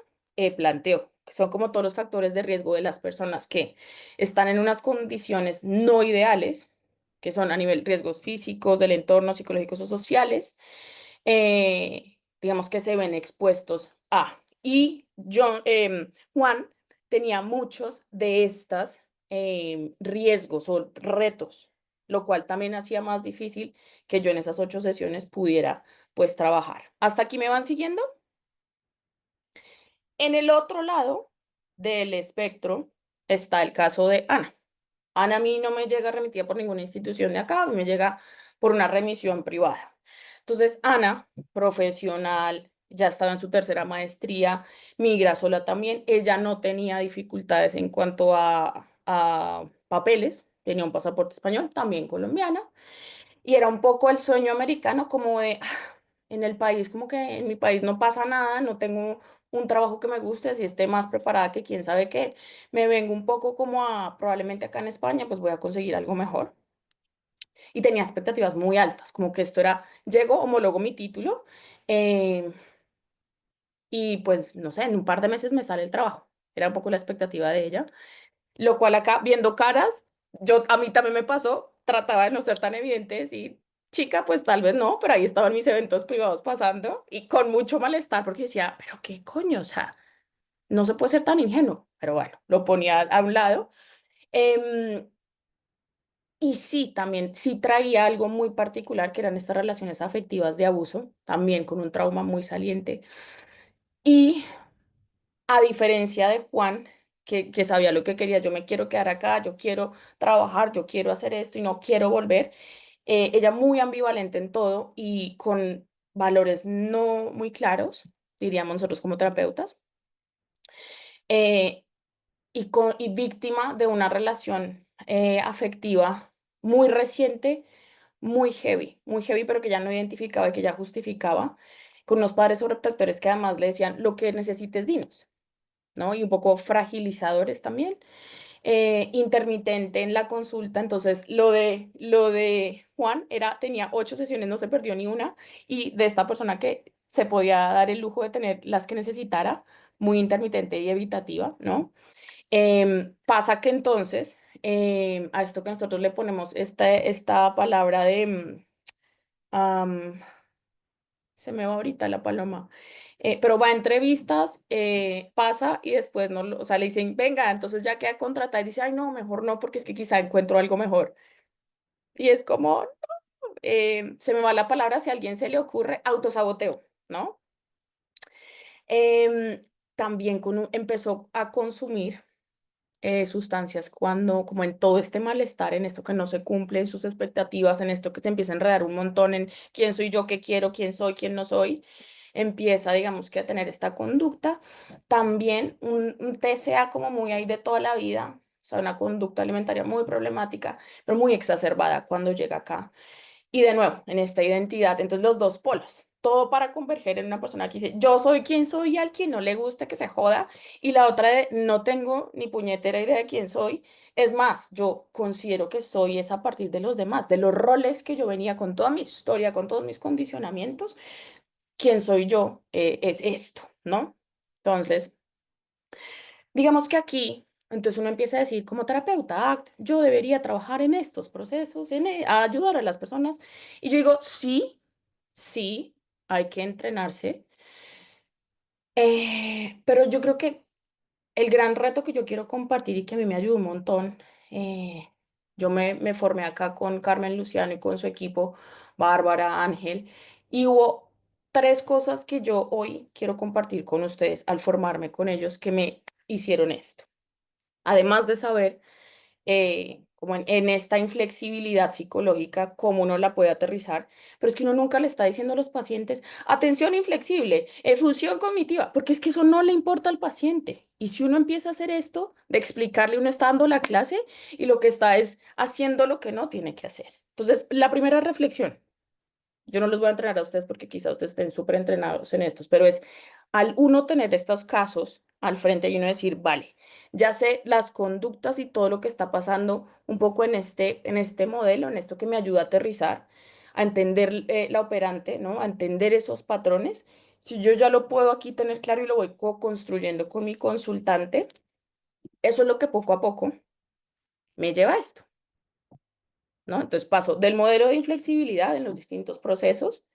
planteó, que son como todos los factores de riesgo de las personas que están en unas condiciones no ideales, que son a nivel riesgos físicos, del entorno, psicológicos o sociales, digamos que se ven expuestos a. Y Juan tenía muchos de estas riesgos o retos, lo cual también hacía más difícil que yo en esas 8 sesiones pudiera pues trabajar. ¿Hasta aquí me van siguiendo? En el otro lado del espectro está el caso de Ana. Ana a mí no me llega remitida por ninguna institución de acá, a mí me llega por una remisión privada. Entonces, Ana, profesional, ya estaba en su tercera maestría, migra sola también. Ella no tenía dificultades en cuanto a papeles, tenía un pasaporte español, también colombiana. Y era un poco el sueño americano como de, en el país, como que en mi país no pasa nada, no tengo un trabajo que me guste, así esté más preparada que quién sabe qué, me vengo un poco como a, probablemente acá en España, pues voy a conseguir algo mejor. Y tenía expectativas muy altas, como que esto era, llego, homologo mi título, eh, y pues, no sé, en un par de meses me sale el trabajo. Era un poco la expectativa de ella, lo cual acá, viendo caras, a mí también me pasó, trataba de no ser tan evidente, decir, chica, pues tal vez no, pero ahí estaban mis eventos privados pasando y con mucho malestar porque decía, pero qué coño, o sea, no se puede ser tan ingenuo, pero bueno, lo ponía a un lado. Em, y sí, también, sí traía algo muy particular que eran estas relaciones afectivas de abuso, también con un trauma muy saliente. Y a diferencia de Juan, que sabía lo que quería, yo me quiero quedar acá, yo quiero trabajar, yo quiero hacer esto y no quiero volver, ella muy ambivalente en todo y con valores no muy claros, diríamos nosotros como terapeutas, eh, y víctima de una relación afectiva muy reciente, muy heavy, pero que ya no identificaba y que ya justificaba, con unos padres sobreprotectores que además le decían, lo que necesites, dinos, ¿no? Y un poco fragilizadores también. Intermitente en la consulta, entonces lo de Juan era, tenía 8 sesiones, no se perdió ni una, y de esta persona que se podía dar el lujo de tener las que necesitara, muy intermitente y evitativa, ¿no? Pasa que entonces, a esto que nosotros le ponemos esta palabra de, am, se me va ahorita la paloma, pero va a entrevistas, pasa y después no, o sea, le dicen, venga, entonces ya queda contratada y dice, ay, no, mejor no, porque es que quizá encuentro algo mejor. Y es como, se me va la palabra, si a alguien se le ocurre, autosaboteo, ¿no? Em, También empezó a consumir sustancias cuando, como en todo este malestar, en esto que no se cumple, en sus expectativas, en esto que se empieza a enredar un montón en quién soy yo, qué quiero, quién soy, quién no soy, empieza, digamos que a tener esta conducta. También un TCA como muy ahí de toda la vida, o sea, una conducta alimentaria muy problemática, pero muy exacerbada cuando llega acá. Y de nuevo, en esta identidad, entonces los dos polos, todo para converger en una persona que dice, yo soy quien soy y al quien no le guste que se joda, y la otra de, no tengo ni puñetera idea de quién soy. Es más, yo considero que soy es a partir de los demás, de los roles que yo venía con toda mi historia, con todos mis condicionamientos, quién soy yo es esto, ¿no? Entonces, digamos que aquí, entonces uno empieza a decir como terapeuta, yo debería trabajar en estos procesos, a ayudar a las personas. Y yo digo, sí, sí, hay que entrenarse, pero yo creo que el gran reto que yo quiero compartir y que a mí me ayudó un montón, yo me formé acá con Carmen Luciano y con su equipo, Bárbara, Ángel, y hubo 3 cosas que yo hoy quiero compartir con ustedes al formarme con ellos que me hicieron esto. Además de saber, como en esta inflexibilidad psicológica, cómo uno la puede aterrizar, pero es que uno nunca le está diciendo a los pacientes, atención inflexible, función cognitiva, porque es que eso no le importa al paciente. Y si uno empieza a hacer esto, de explicarle, uno está dando la clase y lo que está es haciendo lo que no tiene que hacer. Entonces, la primera reflexión, yo no los voy a entrenar a ustedes porque quizá ustedes estén súper entrenados en estos, pero es al uno tener estos casos al frente y uno decir, vale, ya sé las conductas y todo lo que está pasando un poco en este modelo, en esto que me ayuda a aterrizar, a entender la operante, ¿no? A entender esos patrones. Si yo ya lo puedo aquí tener claro y lo voy co-construyendo con mi consultante, eso es lo que poco a poco me lleva a esto, ¿no? Entonces paso del modelo de inflexibilidad en los distintos procesos.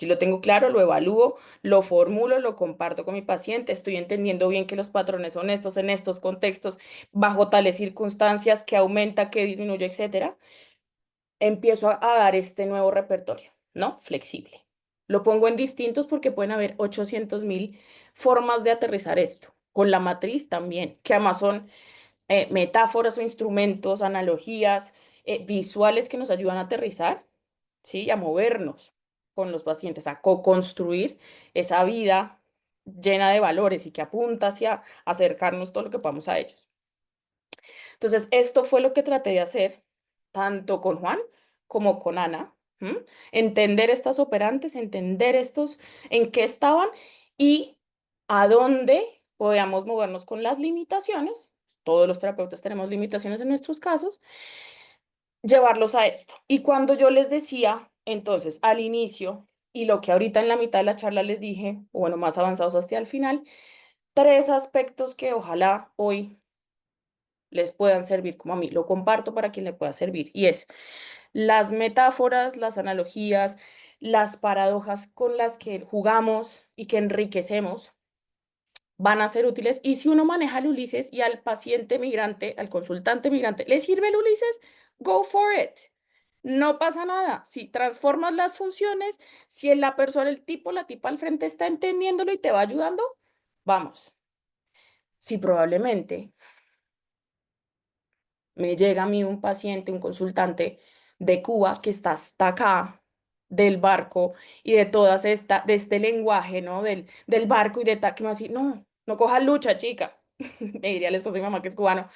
Yo lo tengo claro, lo evalúo, lo formulo, lo comparto con mi paciente, estoy entendiendo bien que los patrones son estos en estos contextos, bajo tales circunstancias, que aumenta, que disminuye, etcétera. Empiezo a dar este nuevo repertorio, ¿no? Flexible. Lo pongo en distintos porque pueden haber 800.000 formas de aterrizar esto. Con la matriz también, que además son metáforas o instrumentos, analogías, visuales que nos ayudan a aterrizar, ¿sí? A movernos con los pacientes, a co-construir esa vida llena de valores y que apunta hacia acercarnos todo lo que podamos a ellos. Entonces, esto fue lo que traté de hacer, tanto con Juan como con Ana. Entender estas operantes, entender estos, en qué estaban y a dónde podamos movernos con las limitaciones. Todos los terapeutas tenemos limitaciones en nuestros casos, llevarlos a esto. Y cuando yo les decía, entonces, al inicio, y lo que ahorita en la mitad de la charla les dije, o bueno, más avanzados hasta el final, 3 aspectos que ojalá hoy les puedan servir como a mí. Lo comparto para quien le pueda servir. Y es las metáforas, las analogías, las paradojas con las que jugamos y que enriquecemos van a ser útiles. Y si uno maneja el Ulises y al paciente migrante, al consultante migrante, ¿le sirve el Ulises? Go for it. No pasa nada. Si transformas las funciones, si la persona, el tipo, la tipa al frente está entendiéndolo y te va ayudando, vamos. Si probablemente me llega a mí un paciente, un consultante de Cuba que está hasta acá del barco y de de este lenguaje, ¿no? Del barco y de tal, que me va a decir, no, no cojas lucha, chica. Me diría el esposo de mi mamá que es cubano.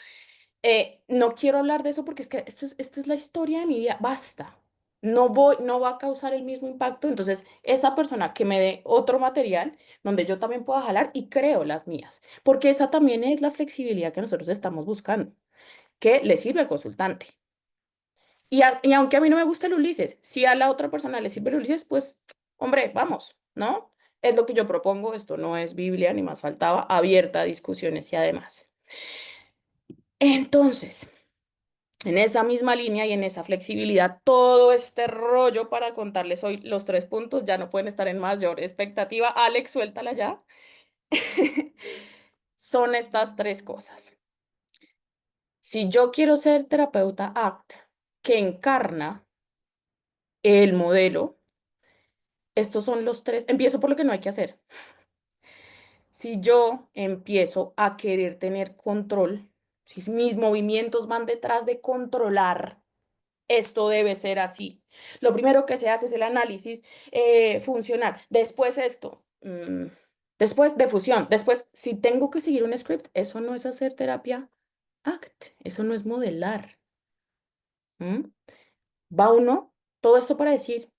No quiero hablar de eso porque es que esto es la historia de mi vida, basta. No va a causar el mismo impacto. Entonces, esa persona que me dé otro material donde yo también pueda jalar y creo las mías, porque esa también es la flexibilidad que nosotros estamos buscando, que le sirve al consultante. Y aunque a mí no me gusta el Ulises, si a la otra persona le sirve el Ulises, pues, hombre, vamos, ¿no? Es lo que yo propongo, esto no es Biblia, ni más faltaba, abierta a discusiones y además. Entonces, en esa misma línea y en esa flexibilidad, todo este rollo para contarles hoy los 3 puntos ya no pueden estar en mayor expectativa. Alex, suéltala ya. Son estas 3 cosas. Si yo quiero ser terapeuta ACT, que encarna el modelo, estos son los 3. Empiezo por lo que no hay que hacer. Si yo empiezo a querer tener control, si mis movimientos van detrás de controlar, esto debe ser así. Lo primero que se hace es el análisis funcional. Después esto. Después difusión. Después, si tengo que seguir un script, eso no es hacer terapia ACT. Eso no es modelar. ¿Mm? Va uno, todo esto para decir,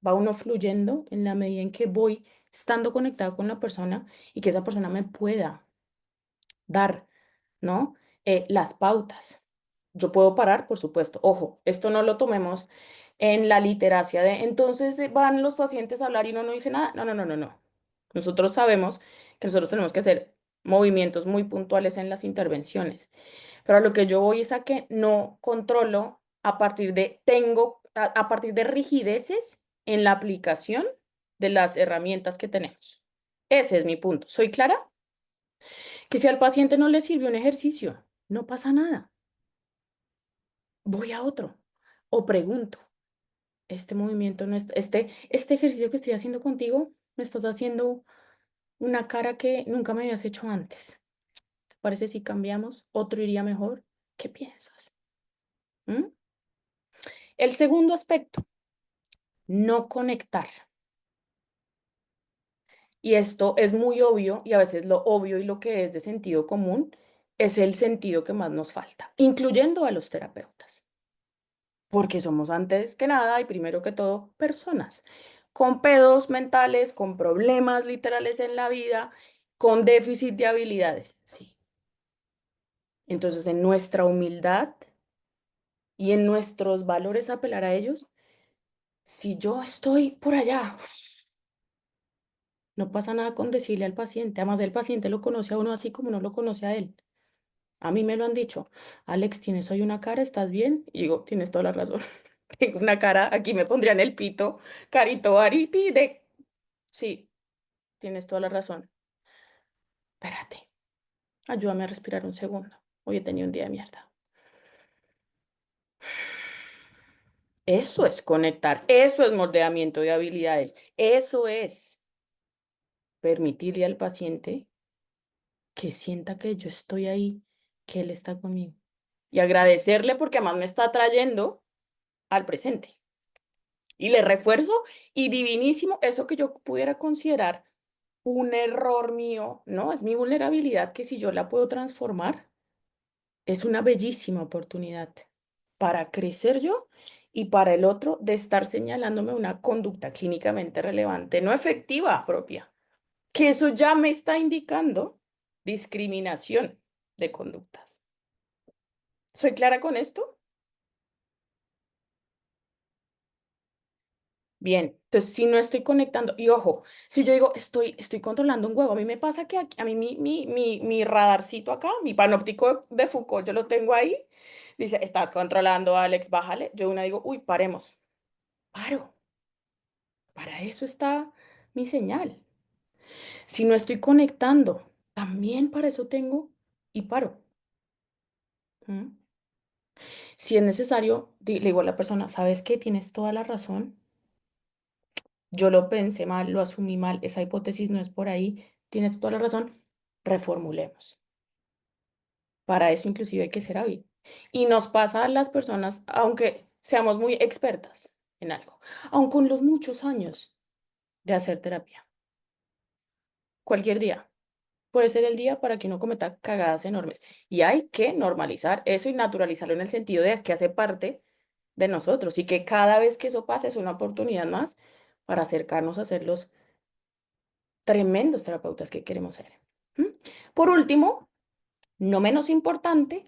va uno fluyendo en la medida en que voy estando conectado con la persona y que esa persona me pueda dar, ¿no? Las pautas. Yo puedo parar, por supuesto. Ojo, esto no lo tomemos en la literacia de entonces van los pacientes a hablar y no dice nada. No, no, no, no, no. Nosotros sabemos que nosotros tenemos que hacer movimientos muy puntuales en las intervenciones, pero a lo que yo voy es a que no controlo a partir de a partir de rigideces en la aplicación de las herramientas que tenemos. Ese es mi punto. ¿Soy clara? Que si al paciente no le sirvió un ejercicio, no pasa nada. Voy a otro o pregunto, este movimiento no es, este ejercicio que estoy haciendo contigo, me estás haciendo una cara que nunca me habías hecho antes. ¿Te parece si cambiamos? ¿Otro iría mejor? ¿Qué piensas? ¿Mm? El segundo aspecto, no conectar. Y esto es muy obvio y a veces lo obvio y lo que es de sentido común es el sentido que más nos falta, incluyendo a los terapeutas. Porque somos antes que nada y primero que todo personas, con pedos mentales, con problemas literales en la vida, con déficit de habilidades, sí. Entonces, en nuestra humildad y en nuestros valores apelar a ellos, si yo estoy por allá, no pasa nada con decirle al paciente, además el paciente lo conoce a uno así como no lo conoce a él. A mí me lo han dicho, Alex, tienes hoy una cara, ¿estás bien? Y digo, tienes toda la razón. Tengo una cara, aquí me pondrían el pito, carito aripi de... Sí, tienes toda la razón. Espérate, ayúdame a respirar un segundo. Hoy he tenido un día de mierda. Eso es conectar, eso es moldeamiento de habilidades, eso es permitirle al paciente que sienta que yo estoy ahí, que él está conmigo. Y agradecerle porque además me está trayendo al presente. Y le refuerzo y divinísimo eso que yo pudiera considerar un error mío, ¿no? Es mi vulnerabilidad que si yo la puedo transformar, es una bellísima oportunidad para crecer yo y para el otro de estar señalándome una conducta clínicamente relevante, no efectiva propia, que eso ya me está indicando discriminación de conductas. ¿Soy clara con esto? Bien, entonces si no estoy conectando, y ojo, si yo digo estoy controlando un huevo, a mí me pasa que a mí mi radarcito acá, mi panóptico de Foucault, yo lo tengo ahí, dice, estás controlando, Alex, bájale. Yo una digo, uy, paremos, paro, para eso está mi señal. Si no estoy conectando, también para eso tengo y paro. ¿Mm? Si es necesario, le digo a la persona, ¿sabes qué? Tienes toda la razón. Yo lo pensé mal, lo asumí mal, esa hipótesis no es por ahí. Tienes toda la razón. Reformulemos. Para eso inclusive hay que ser hábil. Y nos pasa a las personas, aunque seamos muy expertas en algo, aun con los muchos años de hacer terapia. Cualquier día puede ser el día para que uno cometa cagadas enormes. Y hay que normalizar eso y naturalizarlo en el sentido de es que hace parte de nosotros y que cada vez que eso pase es una oportunidad más para acercarnos a ser los tremendos terapeutas que queremos ser. ¿Mm? Por último, no menos importante,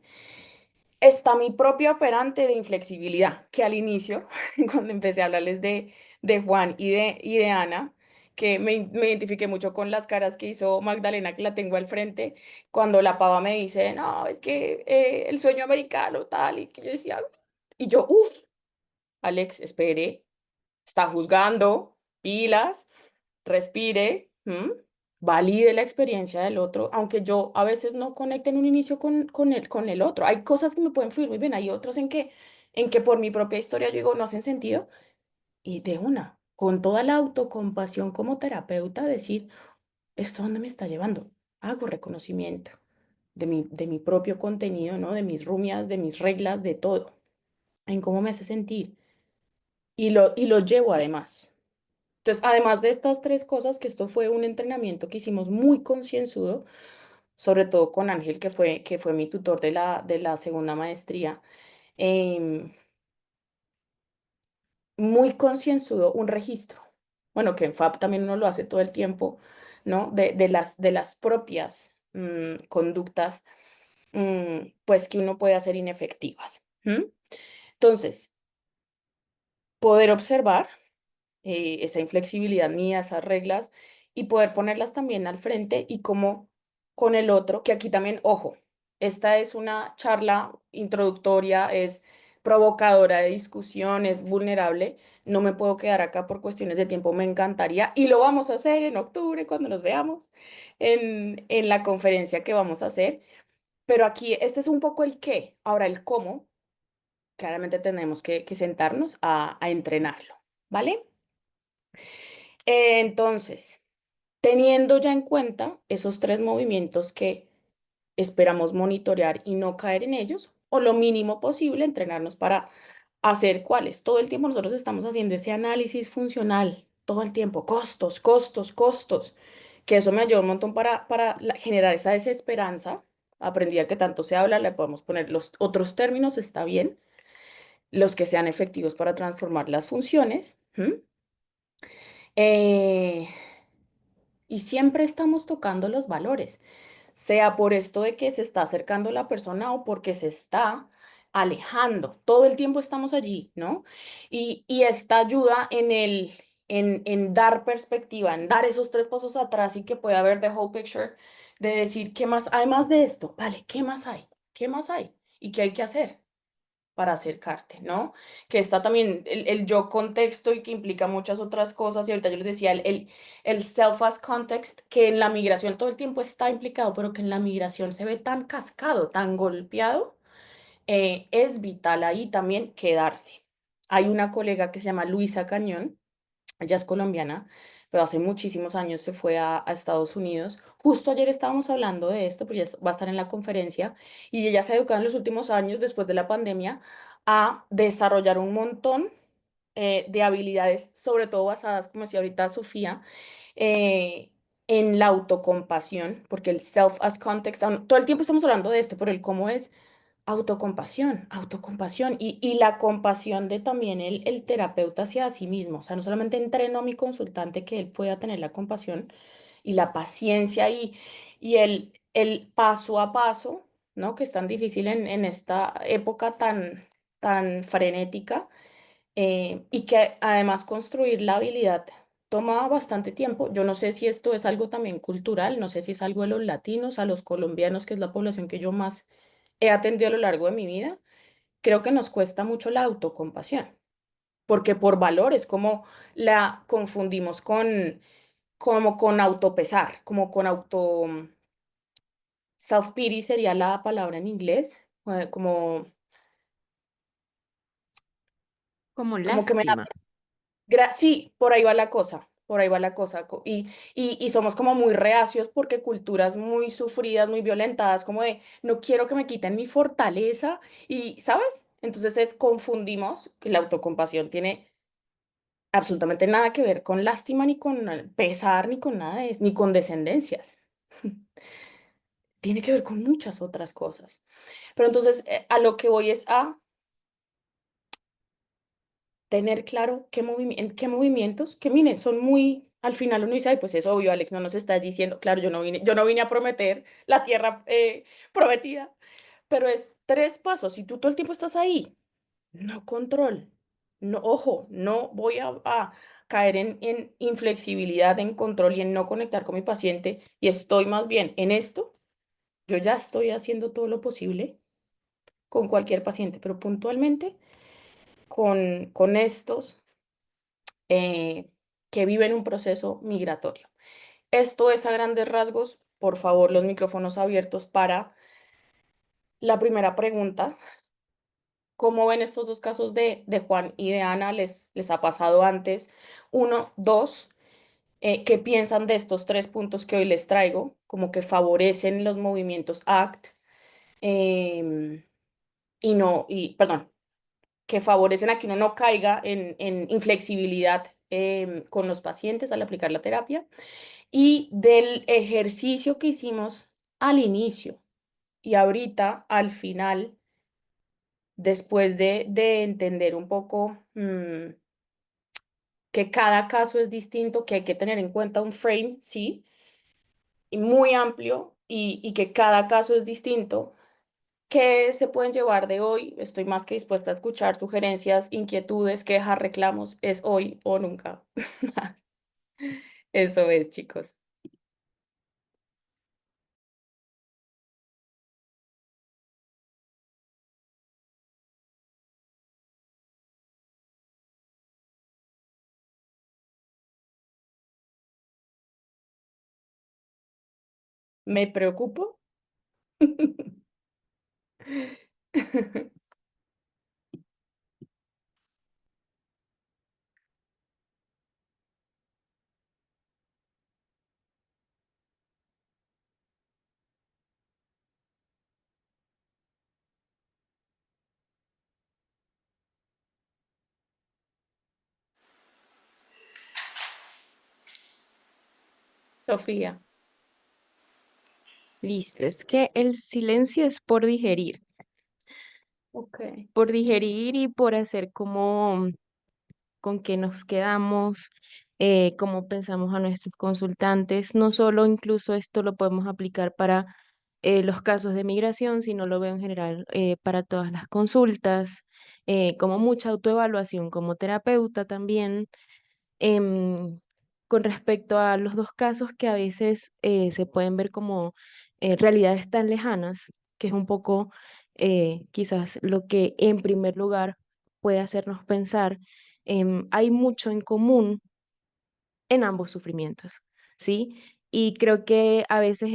está mi propia operante de inflexibilidad, que al inicio, cuando empecé a hablarles de Juan y de Ana, que me identifiqué mucho con las caras que hizo Magdalena, que la tengo al frente, cuando la pava me dice, no, es que el sueño americano tal, y que yo decía, y yo, uff, Alex, espere, está juzgando, pilas, respire, valide la experiencia del otro, aunque yo a veces no conecte en un inicio con el otro. Hay cosas que me pueden fluir muy bien, hay otras en que por mi propia historia yo digo, no hacen sentido, y de una, con toda la autocompasión como terapeuta, decir, ¿esto a dónde me está llevando? Hago reconocimiento de mi propio contenido, ¿no? De mis rumias, de mis reglas, de todo, en cómo me hace sentir, y lo llevo además. Entonces, además de estas tres cosas, que esto fue un entrenamiento que hicimos muy concienzudo, sobre todo con Ángel, que fue mi tutor de la segunda maestría, em, muy concienzudo un registro. Bueno, que en FAP también uno lo hace todo el tiempo, ¿no? De las propias conductas, pues que uno puede hacer inefectivas. Entonces, poder observar esa inflexibilidad mía, esas reglas, y poder ponerlas también al frente y como con el otro, que aquí también, ojo, esta es una charla introductoria, es provocadora de discusión, es vulnerable, no me puedo quedar acá por cuestiones de tiempo, me encantaría, y lo vamos a hacer en octubre cuando nos veamos en la conferencia que vamos a hacer, pero aquí este es un poco el qué, ahora el cómo, claramente tenemos que sentarnos a entrenarlo, ¿vale? Entonces, teniendo ya en cuenta esos tres movimientos que esperamos monitorear y no caer en ellos, o lo mínimo posible, entrenarnos para hacer cuáles. Todo el tiempo nosotros estamos haciendo ese análisis funcional, todo el tiempo, costos, costos, costos, que eso me ayuda un montón para generar esa desesperanza. Aprendí a que tanto se habla, le podemos poner los otros términos, está bien, los que sean efectivos para transformar las funciones. Eh, y siempre estamos tocando los valores, sea por esto de que se está acercando la persona o porque se está alejando. Todo el tiempo estamos allí, ¿no? Y esta ayuda en dar perspectiva, en dar esos tres pasos atrás y que pueda ver the whole picture, de decir, ¿qué más? Además de esto, vale, ¿qué más hay? ¿Qué más hay? ¿Y qué hay que hacer para acercarte, ¿no? Que está también el yo contexto y que implica muchas otras cosas. Y ahorita yo les decía, el self as context, que en la migración todo el tiempo está implicado, pero que en la migración se ve tan cascado, tan golpeado, es vital ahí también quedarse. Hay una colega que se llama Luisa Cañón, ella es colombiana, pero hace muchísimos años se fue a Estados Unidos. Justo ayer estábamos hablando de esto, porque ella va a estar en la conferencia, y ella se ha educado en los últimos años, después de la pandemia, a desarrollar un montón de habilidades, sobre todo basadas, como decía ahorita Sofía, eh, en la autocompasión, porque el self as context, todo el tiempo estamos hablando de esto, pero el cómo es autocompasión, autocompasión y la compasión de también el terapeuta hacia sí mismo. O sea, no solamente entreno a mi consultante que él pueda tener la compasión y la paciencia y el paso a paso, ¿no? Que es tan difícil en esta época tan frenética y que además construir la habilidad toma bastante tiempo. Yo no sé si esto es algo también cultural, no sé si es algo de los latinos, a los colombianos, que es la población que yo más he atendido a lo largo de mi vida. Creo que nos cuesta mucho la autocompasión, porque por valores, como la confundimos como con autopesar, como con self-pity sería la palabra en inglés, como, Como como que me da. lástima. Sí, por ahí va la cosa, por ahí va la cosa. Y somos como muy reacios porque culturas muy sufridas, muy violentadas, como de no quiero que me quiten mi fortaleza y, ¿sabes? Entonces confundimos que la autocompasión tiene absolutamente nada que ver con lástima, ni con pesar, ni con nada de eso, ni con descendencias. Tiene que ver con muchas otras cosas. Pero entonces a lo que voy es a tener claro en qué movimientos, que miren, son muy, al final uno dice, ay, pues es obvio, Alex, no nos estás diciendo, claro, yo no vine a prometer la tierra prometida, pero es tres pasos, si tú todo el tiempo estás ahí, no control, no, ojo, no voy a caer en inflexibilidad, en control y en no conectar con mi paciente y estoy más bien en esto, yo ya estoy haciendo todo lo posible con cualquier paciente, pero puntualmente con estos que viven un proceso migratorio. Esto es a grandes rasgos, por favor, los micrófonos abiertos para la primera pregunta. ¿Cómo ven estos dos casos de Juan y de Ana? ¿Les ha pasado antes? Uno, dos, ¿qué piensan de estos tres puntos que hoy les traigo? Como que favorecen los movimientos ACT em, perdón, que favorecen a que uno no caiga en inflexibilidad con los pacientes al aplicar la terapia. Y del ejercicio que hicimos al inicio y ahorita al final, después de entender un poco que cada caso es distinto, que hay que tener en cuenta un frame, sí, y muy amplio y que cada caso es distinto. ¿Qué se pueden llevar de hoy? Estoy más que dispuesta a escuchar sugerencias, inquietudes, quejas, reclamos. Es hoy o nunca. Eso es, chicos. ¿Me preocupo? Sofía. Listo, es que el silencio es Ok. por digerir y por hacer como con qué nos quedamos, cómo pensamos a nuestros consultantes. No solo incluso esto lo podemos aplicar para los casos de migración, sino lo veo en general para todas las consultas, como mucha autoevaluación como terapeuta también. Em, con respecto a los dos casos que a veces se pueden ver como realidades tan lejanas, que es un poco quizás lo que en primer lugar puede hacernos pensar, hay mucho en común en ambos sufrimientos, ¿sí? Y creo que a veces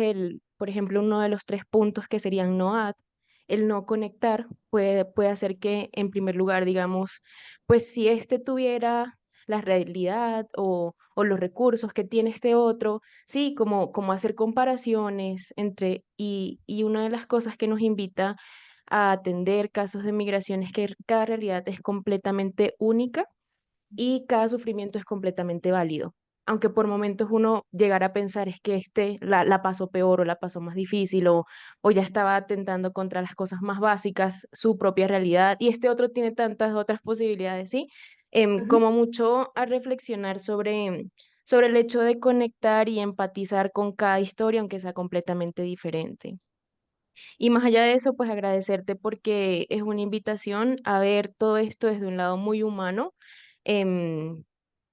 por ejemplo, uno de los tres puntos que serían no ad, el no conectar puede hacer que, en primer lugar, digamos, pues si este tuviera la realidad o los recursos que tiene este otro, sí, como hacer comparaciones entre, y una de las cosas que nos invita a atender casos de migración es que cada realidad es completamente única y cada sufrimiento es completamente válido. Aunque por momentos uno llegara a pensar es que la pasó peor o la pasó más difícil o ya estaba atentando contra las cosas más básicas, su propia realidad, y este otro tiene tantas otras posibilidades, ¿sí? Ujú. Como mucho a reflexionar sobre el hecho de conectar y empatizar con cada historia, aunque sea completamente diferente. Y más allá de eso, pues agradecerte porque es una invitación a ver todo esto desde un lado muy humano, em,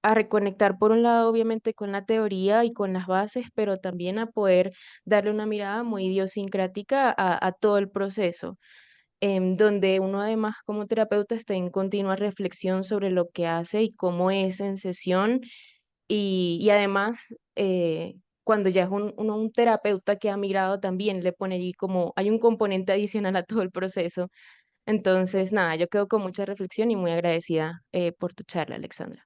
a reconectar por un lado obviamente con la teoría y con las bases, pero también a poder darle una mirada muy idiosincrática a todo el proceso, donde uno además como terapeuta está en continua reflexión sobre lo que hace y cómo es en sesión y además, cuando ya es un terapeuta que ha migrado también le pone allí como, hay un componente adicional a todo el proceso. Entonces, nada, yo quedo con mucha reflexión y muy agradecida por tu charla, Alexandra.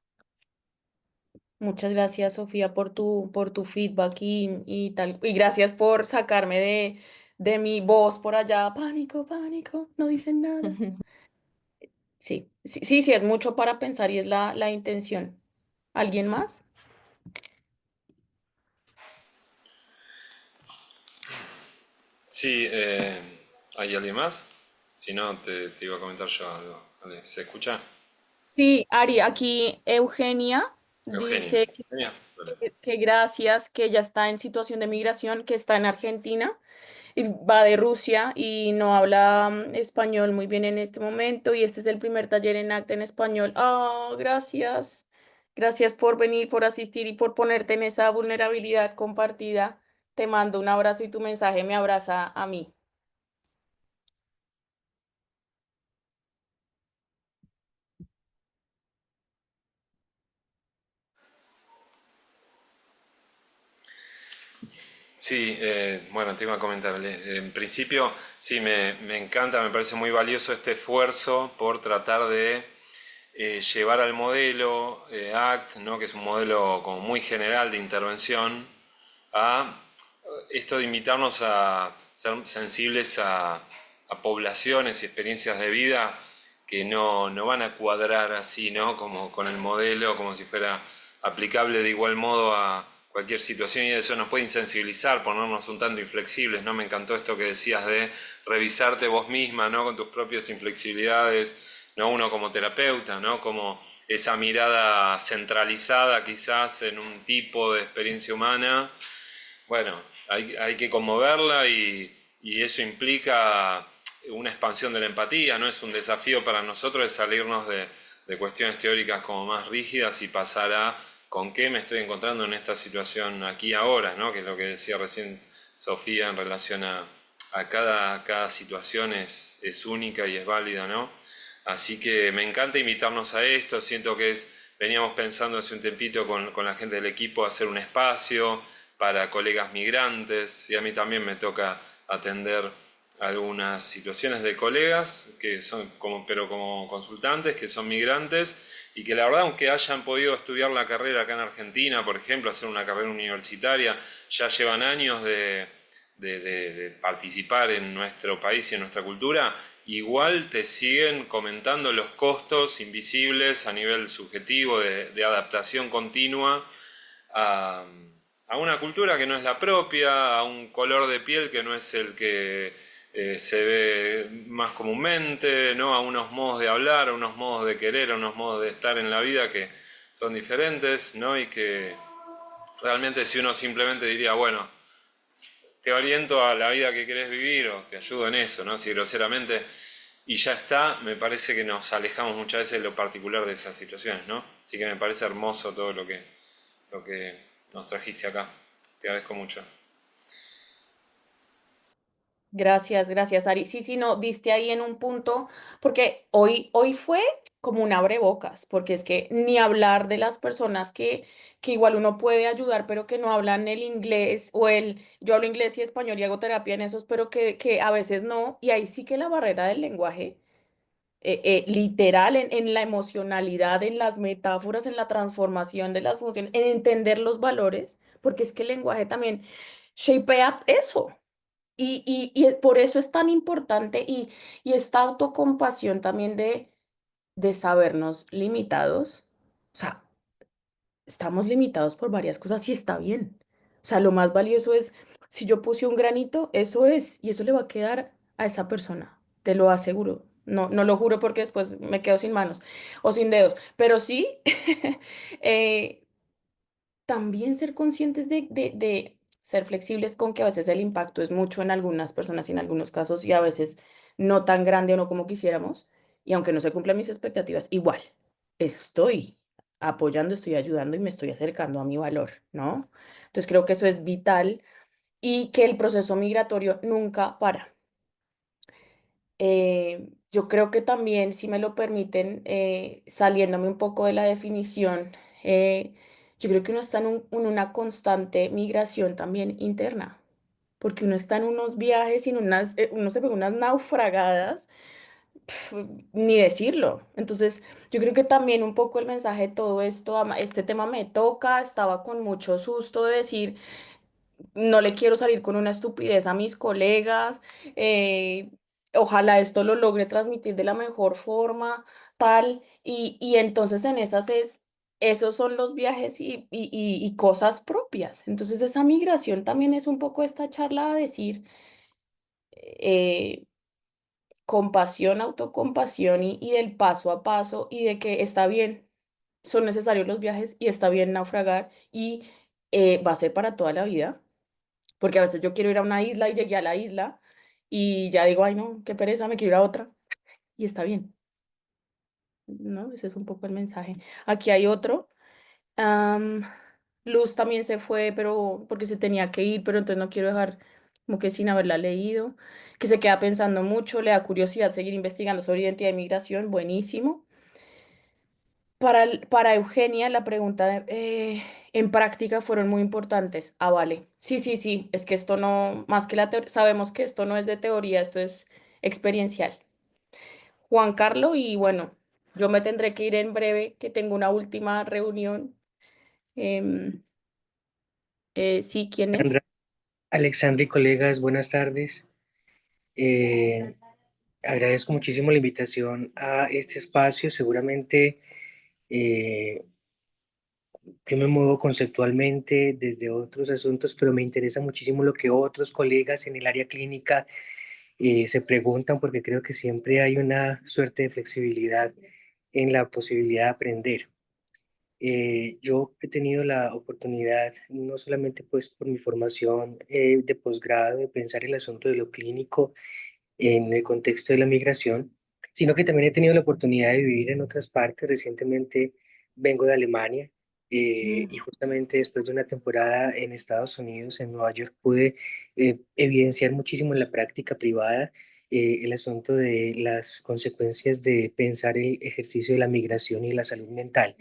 Muchas gracias, Sofía, por tu feedback y tal. Y gracias por sacarme de mi voz por allá. Pánico, pánico, no dicen nada. Sí, sí, sí, sí, es mucho para pensar y es la intención. ¿Alguien más? Sí, ¿hay alguien más? Si no, te iba a comentar yo algo. Vale, ¿se escucha? Sí, Ari, aquí Eugenia Eugenia. dice Eugenia, vale. que gracias, que ella está en situación de migración, que está en Argentina y va de Rusia y no habla español muy bien en este momento y este es el primer taller en acta en español. Ah, gracias. Gracias por venir, por asistir y por ponerte en esa vulnerabilidad compartida. Te mando un abrazo y tu mensaje me abraza a mí. Sí, bueno, te iba a comentar. En principio, sí, me encanta, me parece muy valioso este esfuerzo por tratar de llevar al modelo ACT, ¿no? Que es un modelo como muy general de intervención, a esto de invitarnos a ser sensibles a poblaciones y experiencias de vida que no van a cuadrar así, ¿no? Como con el modelo, como si fuera aplicable de igual modo a cualquier situación y eso nos puede insensibilizar, ponernos un tanto inflexibles, ¿no? Me encantó esto que decías de revisarte vos misma, ¿no? Con tus propias inflexibilidades, ¿no? Uno como terapeuta, ¿no? Como esa mirada centralizada quizás en un tipo de experiencia humana. Bueno, hay que conmoverla y eso implica una expansión de la empatía, ¿no? Es un desafío para nosotros de salirnos de cuestiones teóricas como más rígidas y pasar a con qué me estoy encontrando en esta situación aquí ahora, ¿no? Que es lo que decía recién Sofía en relación a cada situación es única y es válida, ¿no? Así que me encanta invitarnos a esto, siento que veníamos pensando hace un tempito con la gente del equipo hacer un espacio para colegas migrantes y a mí también me toca atender algunas situaciones de colegas que son pero como consultantes que son migrantes y que la verdad aunque hayan podido estudiar la carrera acá en Argentina, por ejemplo, hacer una carrera universitaria, ya llevan años de participar en nuestro país y en nuestra cultura, igual te siguen comentando los costos invisibles a nivel subjetivo de adaptación continua a, a una cultura que no es la propia, a un color de piel que no es el que se ve más comúnmente, ¿no? A unos modos de hablar, a unos modos de querer, a unos modos de estar en la vida que son diferentes, ¿no? Y que realmente si uno simplemente diría, bueno, te oriento a la vida que querés vivir o te ayudo en eso, ¿no? Así groseramente, y ya está, me parece que nos alejamos muchas veces de lo particular de esas situaciones, ¿no? Así que me parece hermoso todo lo que nos trajiste acá. Te agradezco mucho. Gracias, gracias, Ari. Sí, sí, no, diste ahí en un punto, porque hoy fue como un abrebocas, porque es que ni hablar de las personas que igual uno puede ayudar, pero que no hablan el inglés yo hablo inglés y español y hago terapia en esos, pero que a veces no, y ahí sí que la barrera del lenguaje, literal, en la emocionalidad, en las metáforas, en la transformación de las funciones, en entender los valores, porque es que el lenguaje también shapea eso. Y por eso es tan importante y esta autocompasión también de sabernos limitados. O sea, estamos limitados por varias cosas y está bien. O sea, lo más valioso es, si yo puse un granito, eso es, y eso le va a quedar a esa persona, te lo aseguro. No, no lo juro porque después me quedo sin manos o sin dedos, pero sí, eh, también ser conscientes de ser flexibles con que a veces el impacto es mucho en algunas personas y en algunos casos y a veces no tan grande o no como quisiéramos. Y aunque no se cumplan mis expectativas, igual estoy apoyando, estoy ayudando y me estoy acercando a mi valor, ¿no? Entonces creo que eso es vital y que el proceso migratorio nunca para. Yo creo que también, si me lo permiten, saliéndome un poco de la definición, yo creo que uno está en una constante migración también interna, porque uno está en unos viajes y en uno se pega unas naufragadas, pf, ni decirlo. Entonces, yo creo que también un poco el mensaje de todo esto, este tema me toca, estaba con mucho susto de decir no le quiero salir con una estupidez a mis colegas, eh, ojalá esto lo logre transmitir de la mejor forma, tal, y entonces en esos son los viajes y cosas propias. Entonces esa migración también es un poco esta charla a decir eh, compasión, autocompasión y del paso a paso y de que está bien, son necesarios los viajes y está bien naufragar y va a ser para toda la vida. Porque a veces yo quiero ir a una isla y llegué a la isla y ya digo, ay no, qué pereza, me quiero ir a otra. Y está bien, ¿no? Ese es un poco el mensaje. Aquí hay otro. am, Luz también se fue, pero porque se tenía que ir, pero entonces no quiero dejar como que sin haberla leído. Que se queda pensando mucho, le da curiosidad seguir investigando sobre identidad y migración, buenísimo. Para Eugenia, la pregunta en práctica fueron muy importantes. Ah, vale. Sí, sí, sí. Es que esto no, más que la teoría, sabemos que esto no es de teoría, esto es experiencial. Juan Carlos, y bueno, yo me tendré que ir en breve, que tengo una última reunión. Em, sí, ¿quién Alexandra, es? Alexandra y colegas, buenas tardes. Eh, Agradezco muchísimo la invitación a este espacio. Seguramente eh, yo me muevo conceptualmente desde otros asuntos, pero me interesa muchísimo lo que otros colegas en el área clínica se preguntan, porque creo que siempre hay una suerte de flexibilidad en la posibilidad de aprender. Yo he tenido la oportunidad, no solamente pues por mi formación de posgrado, de pensar el asunto de lo clínico en el contexto de la migración, sino que también he tenido la oportunidad de vivir en otras partes. Recientemente vengo de Alemania y Mm. justamente después de una temporada en Estados Unidos, en Nueva York, pude evidenciar muchísimo en la práctica privada el asunto de las consecuencias de pensar el ejercicio de la migración y la salud mental.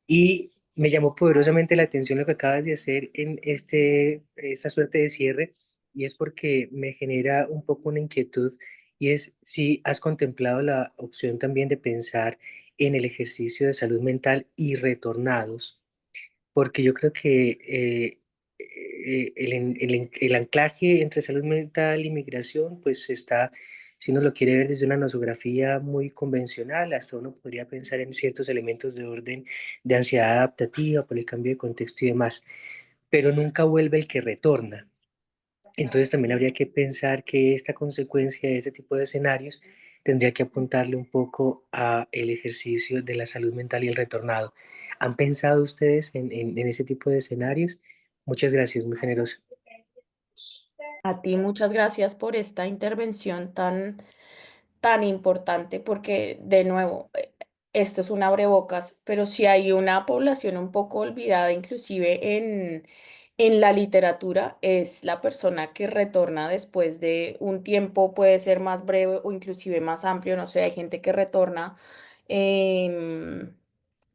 Y me llamó poderosamente la atención lo que acabas de hacer en esta suerte de cierre, y es porque me genera un poco una inquietud, y es si has contemplado la opción también de pensar en el ejercicio de salud mental y retornados, porque yo creo que el anclaje entre salud mental y migración, pues está, si uno lo quiere ver desde una nosografía muy convencional, hasta uno podría pensar en ciertos elementos de orden de ansiedad adaptativa por el cambio de contexto y demás, pero nunca vuelve el que retorna. Entonces también habría que pensar que esta consecuencia de ese tipo de escenarios tendría que apuntarle un poco a el ejercicio de la salud mental y el retornado. ¿Han pensado ustedes en ese tipo de escenarios? Muchas gracias, muy generoso. A ti muchas gracias por esta intervención tan importante, porque de nuevo, esto es un abrebocas, pero si hay una población un poco olvidada, inclusive en la literatura, es la persona que retorna después de un tiempo, puede ser más breve o inclusive más amplio, no sé, hay gente que retorna. em,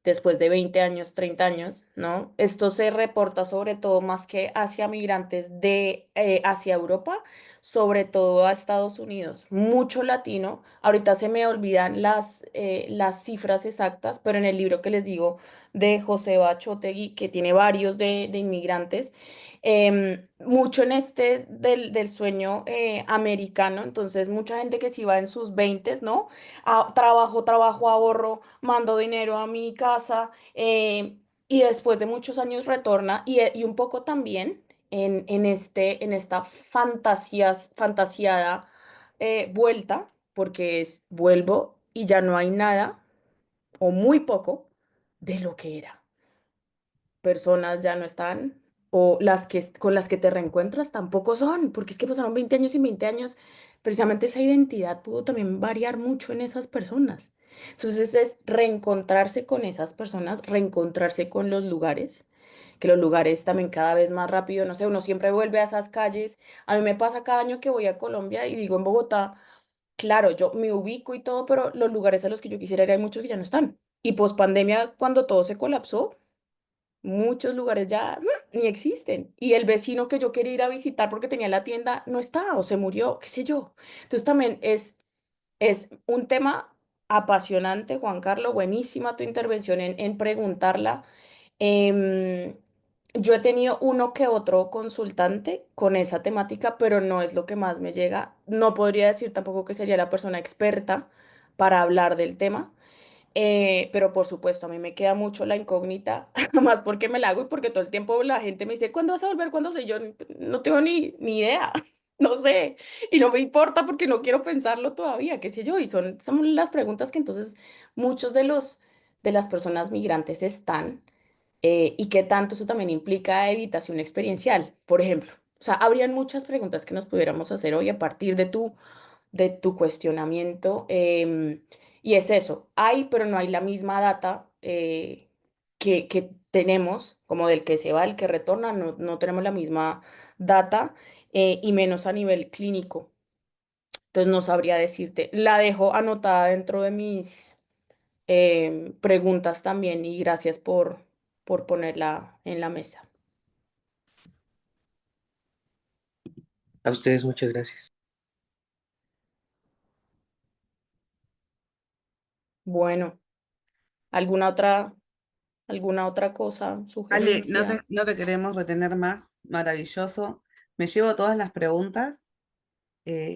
Después de 20 años, 30 años, ¿no? Esto se reporta sobre todo más que hacia migrantes hacia Europa, sobre todo a Estados Unidos. Mucho latino. Ahorita se me olvidan las cifras exactas, pero en el libro que les digo de José Bachotegui, que tiene varios de inmigrantes, mucho en este del sueño americano, entonces mucha gente que sí va en sus 20, ¿no? Trabajo, ahorro, mando dinero a mi casa y después de muchos años retorna y un poco también en esta fantasiada vuelta, porque vuelvo y ya no hay nada o muy poco de lo que era. personas ya no están, o las que con las que te reencuentras tampoco son, porque es que pasaron 20 años y 20 años, precisamente esa identidad pudo también variar mucho en esas personas. Entonces es reencontrarse con esas personas, reencontrarse con los lugares, que los lugares también cada vez más rápido, no sé, uno siempre vuelve a esas calles. A mí me pasa cada año que voy a Colombia y digo en Bogotá, claro, yo me ubico y todo, pero los lugares a los que yo quisiera ir hay muchos que ya no están. Y post pandemia, cuando todo se colapsó, muchos lugares ya ni existen. Y el vecino que yo quería ir a visitar porque tenía la tienda no está o se murió, qué sé yo. Entonces también es un tema apasionante, Juan Carlos. Buenísima tu intervención en preguntarla. Em, yo he tenido uno que otro consultante con esa temática, pero no es lo que más me llega. No podría decir tampoco que sería la persona experta para hablar del tema. Pero por supuesto, a mí me queda mucho la incógnita, más porque me la hago y porque todo el tiempo la gente me dice, ¿cuándo vas a volver? ¿Cuándo sé? Yo no tengo ni idea, no sé, y no me importa porque no quiero pensarlo todavía, qué sé yo, y son las preguntas que entonces muchos de las personas migrantes están, y qué tanto eso también implica evitación experiencial, por ejemplo. O sea, habrían muchas preguntas que nos pudiéramos hacer hoy a partir de tu cuestionamiento. Y es eso, hay, pero no hay la misma data que tenemos, como del que se va, el que retorna, no tenemos la misma data, y menos a nivel clínico. Entonces no sabría decirte. La dejo anotada dentro de mis preguntas también y gracias por ponerla en la mesa. A ustedes muchas gracias. Bueno, alguna otra cosa, Ale, sugerencia? no te queremos retener más. Maravilloso. Me llevo todas las preguntas.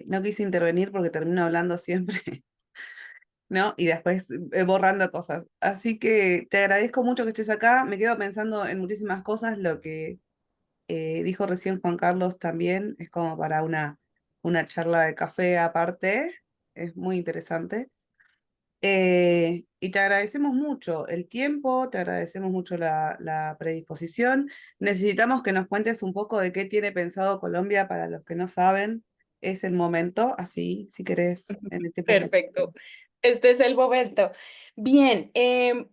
No quise intervenir porque termino hablando siempre, ¿no? Y después borrando cosas. Así que te agradezco mucho que estés acá. Me quedo pensando en muchísimas cosas. Lo que dijo recién Juan Carlos también es como para una charla de café aparte. Es muy interesante. Y te agradecemos mucho el tiempo, te agradecemos mucho la predisposición. Necesitamos que nos cuentes un poco de qué tiene pensado Colombia para los que no saben. Es el momento, así, si querés, en el tiempo que... Perfecto. Este es el momento. Bien,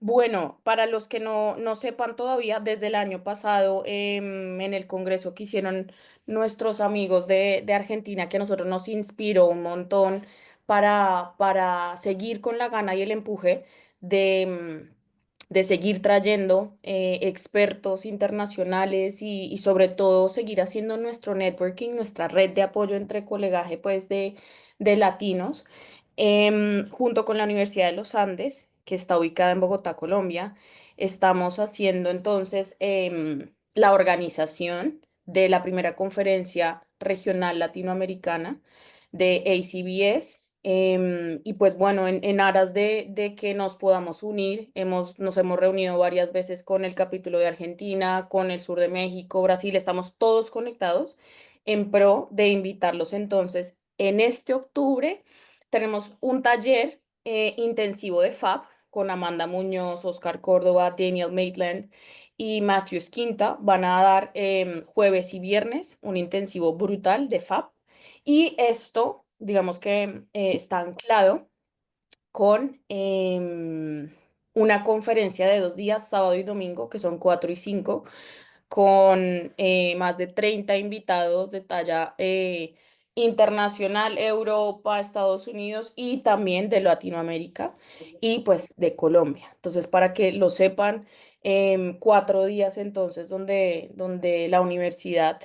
bueno, para los que no sepan todavía, desde el año pasado, en el congreso que hicieron nuestros amigos de Argentina, que a nosotros nos inspiró un montón para seguir con la gana y el empuje de seguir trayendo expertos internacionales y sobre todo seguir haciendo nuestro networking, nuestra red de apoyo entre colegaje, pues de latinos, junto con la Universidad de los Andes, que está ubicada en Bogotá, Colombia. Estamos haciendo entonces la organización de la primera conferencia regional latinoamericana de ACBS. Y pues bueno, en aras de que nos podamos unir, nos hemos reunido varias veces con el capítulo de Argentina, con el sur de México, Brasil, estamos todos conectados en pro de invitarlos entonces en este octubre. Tenemos un taller intensivo de FAB con Amanda Muñoz, Oscar Córdoba, Daniel Maitland y Matthew Esquinta. Van a dar jueves y viernes un intensivo brutal de FAB. Y esto, digamos que está anclado con una conferencia de 2 días, sábado y domingo, que son 4 y 5, con más de 30 invitados de talla internacional, Europa, Estados Unidos y también de Latinoamérica y pues de Colombia. Entonces, para que lo sepan, 4 días entonces donde la universidad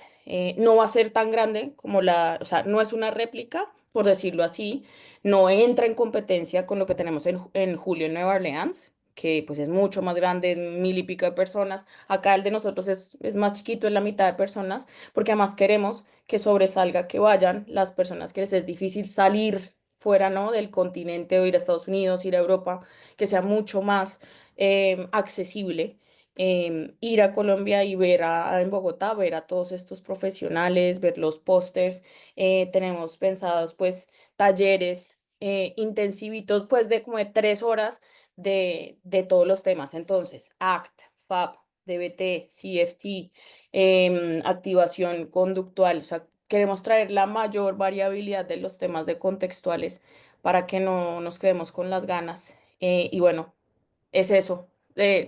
no va a ser tan grande como o sea, no es una réplica, por decirlo así, no entra en competencia con lo que tenemos en julio en Nueva Orleans, que pues es mucho más grande, es 1.000 y pico de personas. Acá el de nosotros es más chiquito, es la mitad de personas, porque además queremos que sobresalga, que vayan las personas que les es difícil salir fuera, ¿no? Del continente o ir a Estados Unidos, ir a Europa, que sea mucho más accesible. Ir a Colombia y ver en Bogotá, ver a todos estos profesionales, ver los pósters. Tenemos pensados pues talleres intensivitos pues de como de 3 horas de todos los temas. Entonces, ACT, FAB, DBT, CFT, activación conductual. O sea, queremos traer la mayor variabilidad de los temas de contextuales para que no nos quedemos con las ganas. Y bueno, es eso.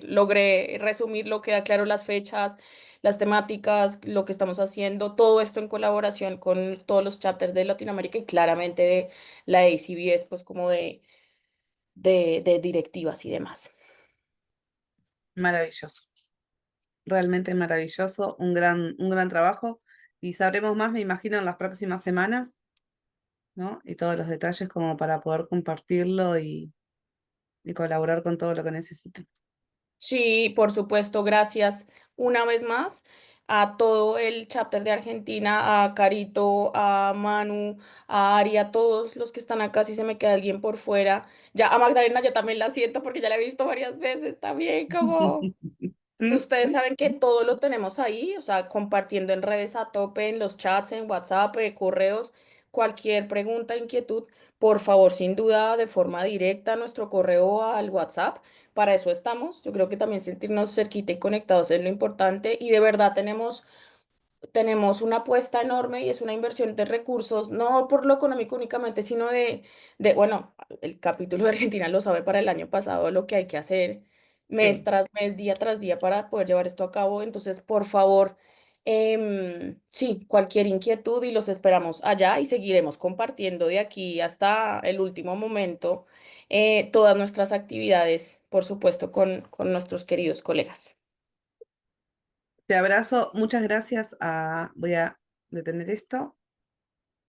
Logré resumirlo, queda claro las fechas, las temáticas, lo que estamos haciendo, todo esto en colaboración con todos los chapters de Latinoamérica y claramente de la ACBS, pues como de directivas y demás. Maravilloso, realmente maravilloso, un gran trabajo y sabremos más, me imagino, en las próximas semanas, ¿no? Y todos los detalles como para poder compartirlo y colaborar con todo lo que necesiten. Sí, por supuesto, gracias una vez más a todo el chapter de Argentina, a Carito, a Manu, a Ari, a todos los que están acá, si se me queda alguien por fuera. Ya a Magdalena ya también la siento porque ya la he visto varias veces también, como ustedes saben que todo lo tenemos ahí, o sea, compartiendo en redes a tope, en los chats, en WhatsApp, correos, cualquier pregunta, inquietud, por favor, sin duda, de forma directa, nuestro correo al WhatsApp. Para eso estamos. Yo creo que también sentirnos cerquita y conectados es lo importante y de verdad tenemos una apuesta enorme y es una inversión de recursos, no por lo económico únicamente, sino bueno, el capítulo de Argentina lo sabe para el año pasado lo que hay que hacer mes Sí, tras mes, día tras día para poder llevar esto a cabo. Entonces, por favor, sí, cualquier inquietud y los esperamos allá y seguiremos compartiendo de aquí hasta el último momento todas nuestras actividades, por supuesto, con nuestros queridos colegas. te abrazo, muchas gracias. Voy a detener esto.